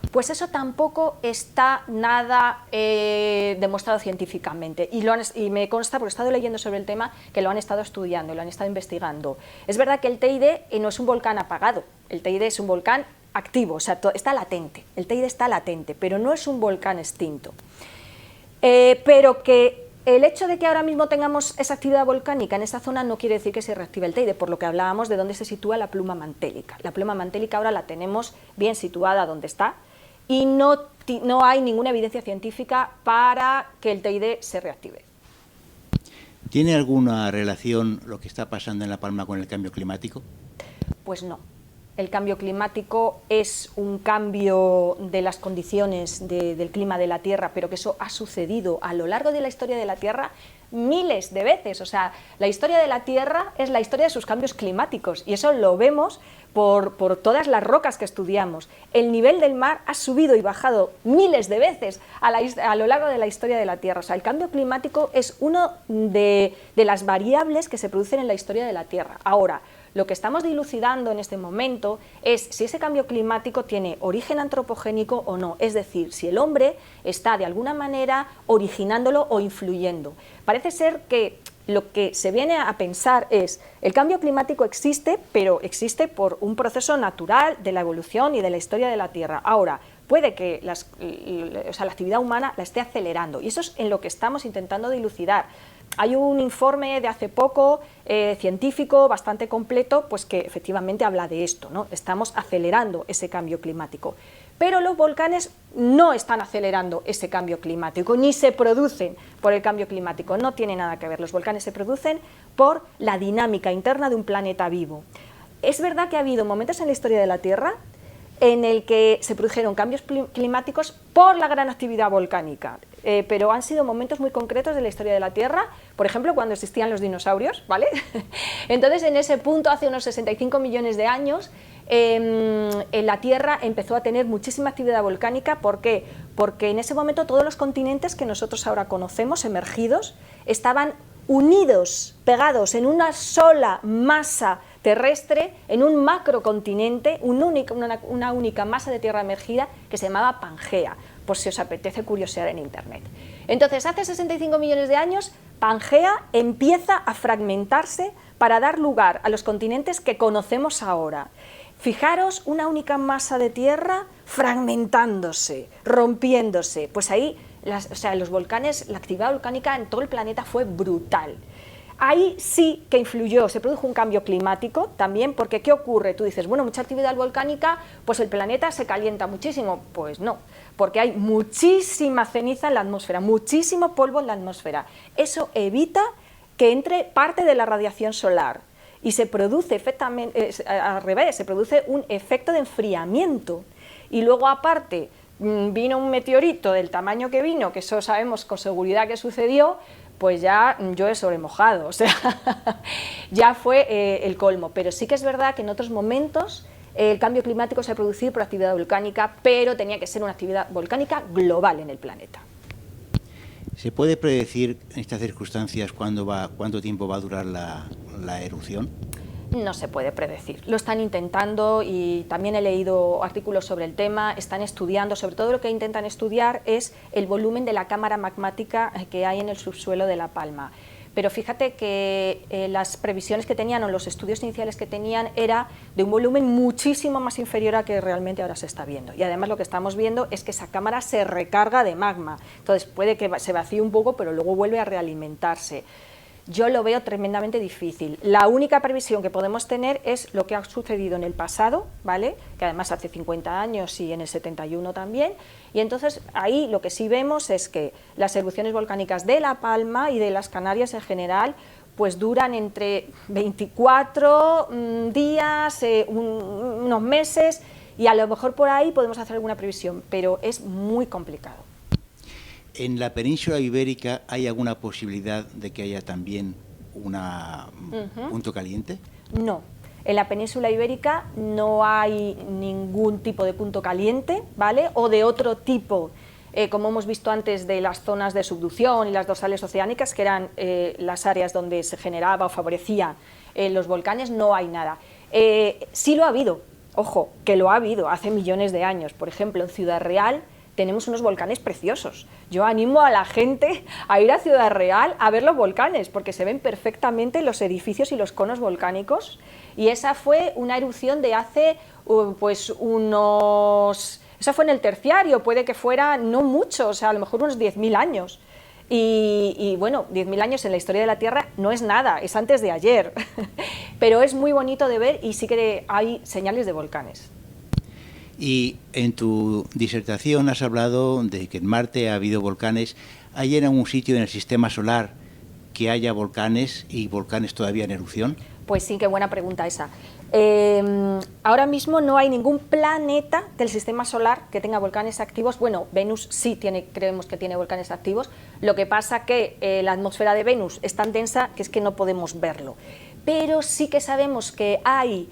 Pues eso tampoco está nada demostrado científicamente y me consta, porque he estado leyendo sobre el tema, que lo han estado estudiando, lo han estado investigando. Es verdad que el Teide no es un volcán apagado, el Teide es un volcán activo, o sea, está latente, el Teide está latente, pero no es un volcán extinto. Pero que el hecho de que ahora mismo tengamos esa actividad volcánica en esa zona no quiere decir que se reactive el Teide, por lo que hablábamos de dónde se sitúa la pluma mantélica. La pluma mantélica ahora la tenemos bien situada donde está y no hay ninguna evidencia científica para que el Teide se reactive. ¿Tiene alguna relación lo que está pasando en La Palma con el cambio climático? Pues no. El cambio climático es un cambio de las condiciones del clima de la Tierra, pero que eso ha sucedido a lo largo de la historia de la Tierra miles de veces. O sea, la historia de la Tierra es la historia de sus cambios climáticos y eso lo vemos por todas las rocas que estudiamos. El nivel del mar ha subido y bajado miles de veces a lo largo de la historia de la Tierra. O sea, el cambio climático es una de las variables que se producen en la historia de la Tierra. Ahora, lo que estamos dilucidando en este momento es si ese cambio climático tiene origen antropogénico o no, es decir, si el hombre está de alguna manera originándolo o influyendo. Parece ser que lo que se viene a pensar es el cambio climático existe, pero existe por un proceso natural de la evolución y de la historia de la Tierra. Ahora, puede que la actividad humana la esté acelerando y eso es en lo que estamos intentando dilucidar. Hay un informe de hace poco, científico, bastante completo, pues que efectivamente habla de esto, ¿no? Estamos acelerando ese cambio climático. Pero los volcanes no están acelerando ese cambio climático, ni se producen por el cambio climático, no tiene nada que ver. Los volcanes se producen por la dinámica interna de un planeta vivo. Es verdad que ha habido momentos en la historia de la Tierra en el que se produjeron cambios climáticos por la gran actividad volcánica, pero han sido momentos muy concretos de la historia de la Tierra, por ejemplo, cuando existían los dinosaurios, ¿vale? Entonces, en ese punto, hace unos 65 millones de años, la Tierra empezó a tener muchísima actividad volcánica. ¿Por qué? Porque en ese momento todos los continentes que nosotros ahora conocemos, emergidos, estaban unidos, pegados en una sola masa terrestre, en un macrocontinente, una única masa de tierra emergida que se llamaba Pangea, por si os apetece curiosear en internet. Entonces, hace 65 millones de años, Pangea empieza a fragmentarse para dar lugar a los continentes que conocemos ahora. Fijaros, una única masa de tierra fragmentándose, rompiéndose. Pues ahí, los volcanes, la actividad volcánica en todo el planeta fue brutal. Ahí sí que influyó, se produjo un cambio climático también, porque ¿qué ocurre? Tú dices, bueno, mucha actividad volcánica, pues el planeta se calienta muchísimo. Pues no, porque hay muchísima ceniza en la atmósfera, muchísimo polvo en la atmósfera. Eso evita que entre parte de la radiación solar y se produce al revés, se produce un efecto de enfriamiento. Y luego aparte vino un meteorito del tamaño que vino, que eso sabemos con seguridad que sucedió, pues ya yo he sobremojado, o sea, ya fue el colmo. Pero sí que es verdad que en otros momentos el cambio climático se ha producido por actividad volcánica, pero tenía que ser una actividad volcánica global en el planeta. ¿Se puede predecir en estas circunstancias cuánto tiempo va a durar la erupción? No se puede predecir. Lo están intentando y también he leído artículos sobre el tema, están estudiando, sobre todo lo que intentan estudiar es el volumen de la cámara magmática que hay en el subsuelo de La Palma. Pero fíjate que las previsiones que tenían o los estudios iniciales que tenían era de un volumen muchísimo más inferior a que realmente ahora se está viendo. Y además lo que estamos viendo es que esa cámara se recarga de magma. Entonces puede que se vacíe un poco, pero luego vuelve a realimentarse. Yo lo veo tremendamente difícil. La única previsión que podemos tener es lo que ha sucedido en el pasado, ¿vale? Que además hace 50 años y en el 71 también, y entonces ahí lo que sí vemos es que las erupciones volcánicas de La Palma y de las Canarias en general pues duran entre 24 días, unos meses, y a lo mejor por ahí podemos hacer alguna previsión, pero es muy complicado. ¿En la península ibérica hay alguna posibilidad de que haya también un punto caliente? No, en la península ibérica no hay ningún tipo de punto caliente, ¿vale? O de otro tipo, como hemos visto antes de las zonas de subducción y las dorsales oceánicas, que eran las áreas donde se generaba o favorecía los volcanes, no hay nada. Sí lo ha habido, ojo, que lo ha habido hace millones de años. Por ejemplo, en Ciudad Real tenemos unos volcanes preciosos. Yo animo a la gente a ir a Ciudad Real a ver los volcanes, porque se ven perfectamente los edificios y los conos volcánicos. Y esa fue una erupción de hace, pues unos... Eso fue en el Terciario, puede que fuera no mucho, o sea, a lo mejor unos 10.000 años. Y bueno, 10.000 años en la historia de la Tierra no es nada, es antes de ayer. Pero es muy bonito de ver y sí que hay señales de volcanes. Y en tu disertación has hablado de que en Marte ha habido volcanes. ¿Hay en algún sitio en el sistema solar que haya volcanes y volcanes todavía en erupción? Pues sí, qué buena pregunta esa. Ahora mismo no hay ningún planeta del sistema solar que tenga volcanes activos. Bueno, Venus sí creemos que tiene volcanes activos. Lo que pasa que la atmósfera de Venus es tan densa que es que no podemos verlo. Pero sí que sabemos que hay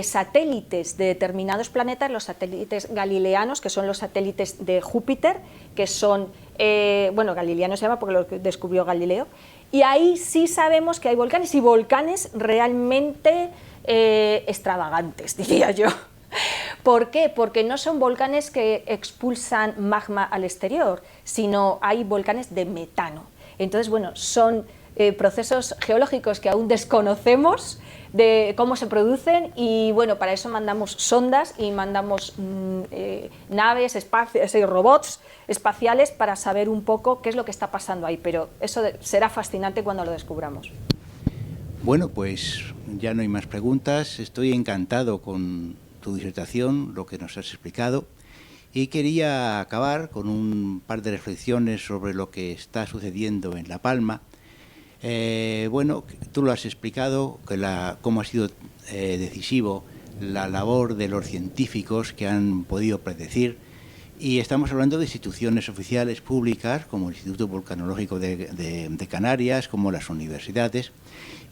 satélites de determinados planetas, los satélites galileanos, que son los satélites de Júpiter, que son, bueno, galileano se llama porque lo descubrió Galileo, y ahí sí sabemos que hay volcanes, y volcanes realmente extravagantes, diría yo. ¿Por qué? Porque no son volcanes que expulsan magma al exterior, sino hay volcanes de metano. Entonces, bueno, son procesos geológicos que aún desconocemos de cómo se producen, y bueno, para eso mandamos sondas y mandamos naves, robots espaciales para saber un poco qué es lo que está pasando ahí, pero eso será fascinante cuando lo descubramos. Bueno, pues ya no hay más preguntas. Estoy encantado con tu disertación, lo que nos has explicado, y quería acabar con un par de reflexiones sobre lo que está sucediendo en La Palma. Bueno, tú lo has explicado, cómo ha sido decisivo la labor de los científicos que han podido predecir, y estamos hablando de instituciones oficiales públicas como el Instituto Volcanológico de Canarias, como las universidades,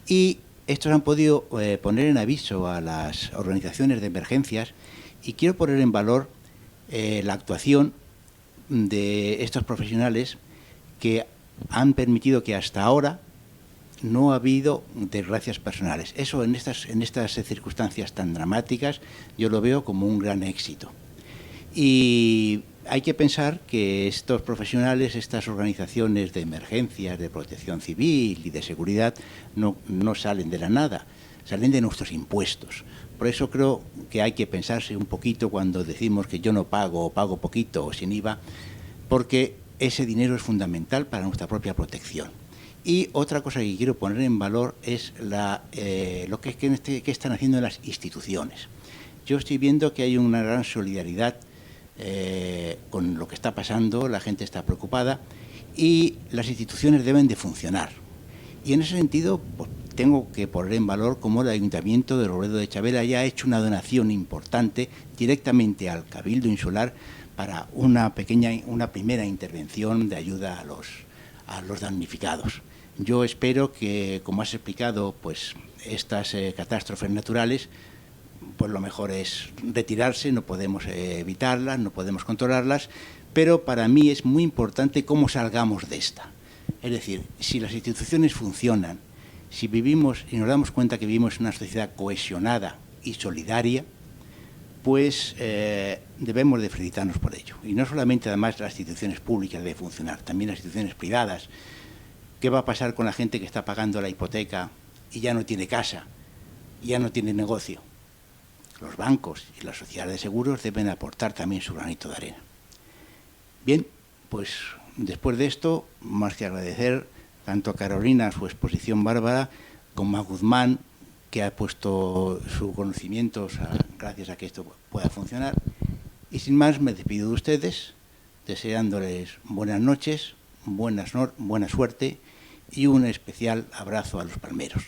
y estos han podido poner en aviso a las organizaciones de emergencias, y quiero poner en valor la actuación de estos profesionales que han permitido que hasta ahora no ha habido desgracias personales. Eso en estas circunstancias tan dramáticas yo lo veo como un gran éxito. Y hay que pensar que estos profesionales, estas organizaciones de emergencias, de protección civil y de seguridad no salen de la nada, salen de nuestros impuestos. Por eso creo que hay que pensarse un poquito cuando decimos que yo no pago o pago poquito o sin IVA, porque ese dinero es fundamental para nuestra propia protección. Y otra cosa que quiero poner en valor es lo que están haciendo las instituciones. Yo estoy viendo que hay una gran solidaridad con lo que está pasando, la gente está preocupada y las instituciones deben de funcionar. Y en ese sentido, pues, tengo que poner en valor cómo el Ayuntamiento de Robledo de Chavela ya ha hecho una donación importante directamente al Cabildo Insular para una primera intervención de ayuda a los damnificados. Yo espero que, como has explicado, pues estas catástrofes naturales, pues lo mejor es retirarse, no podemos evitarlas, no podemos controlarlas, pero para mí es muy importante cómo salgamos de esta. Es decir, si las instituciones funcionan, si vivimos y nos damos cuenta que vivimos en una sociedad cohesionada y solidaria, pues debemos de felicitarnos por ello. Y no solamente, además, las instituciones públicas deben funcionar, también las instituciones privadas. ¿Qué va a pasar con la gente que está pagando la hipoteca y ya no tiene casa, y ya no tiene negocio? Los bancos y las sociedades de seguros deben aportar también su granito de arena. Bien, pues después de esto, más que agradecer tanto a Carolina su exposición bárbara, como a Guzmán, que ha puesto sus conocimientos gracias a que esto pueda funcionar. Y sin más, me despido de ustedes, deseándoles buenas noches, buena suerte y un especial abrazo a los palmeros.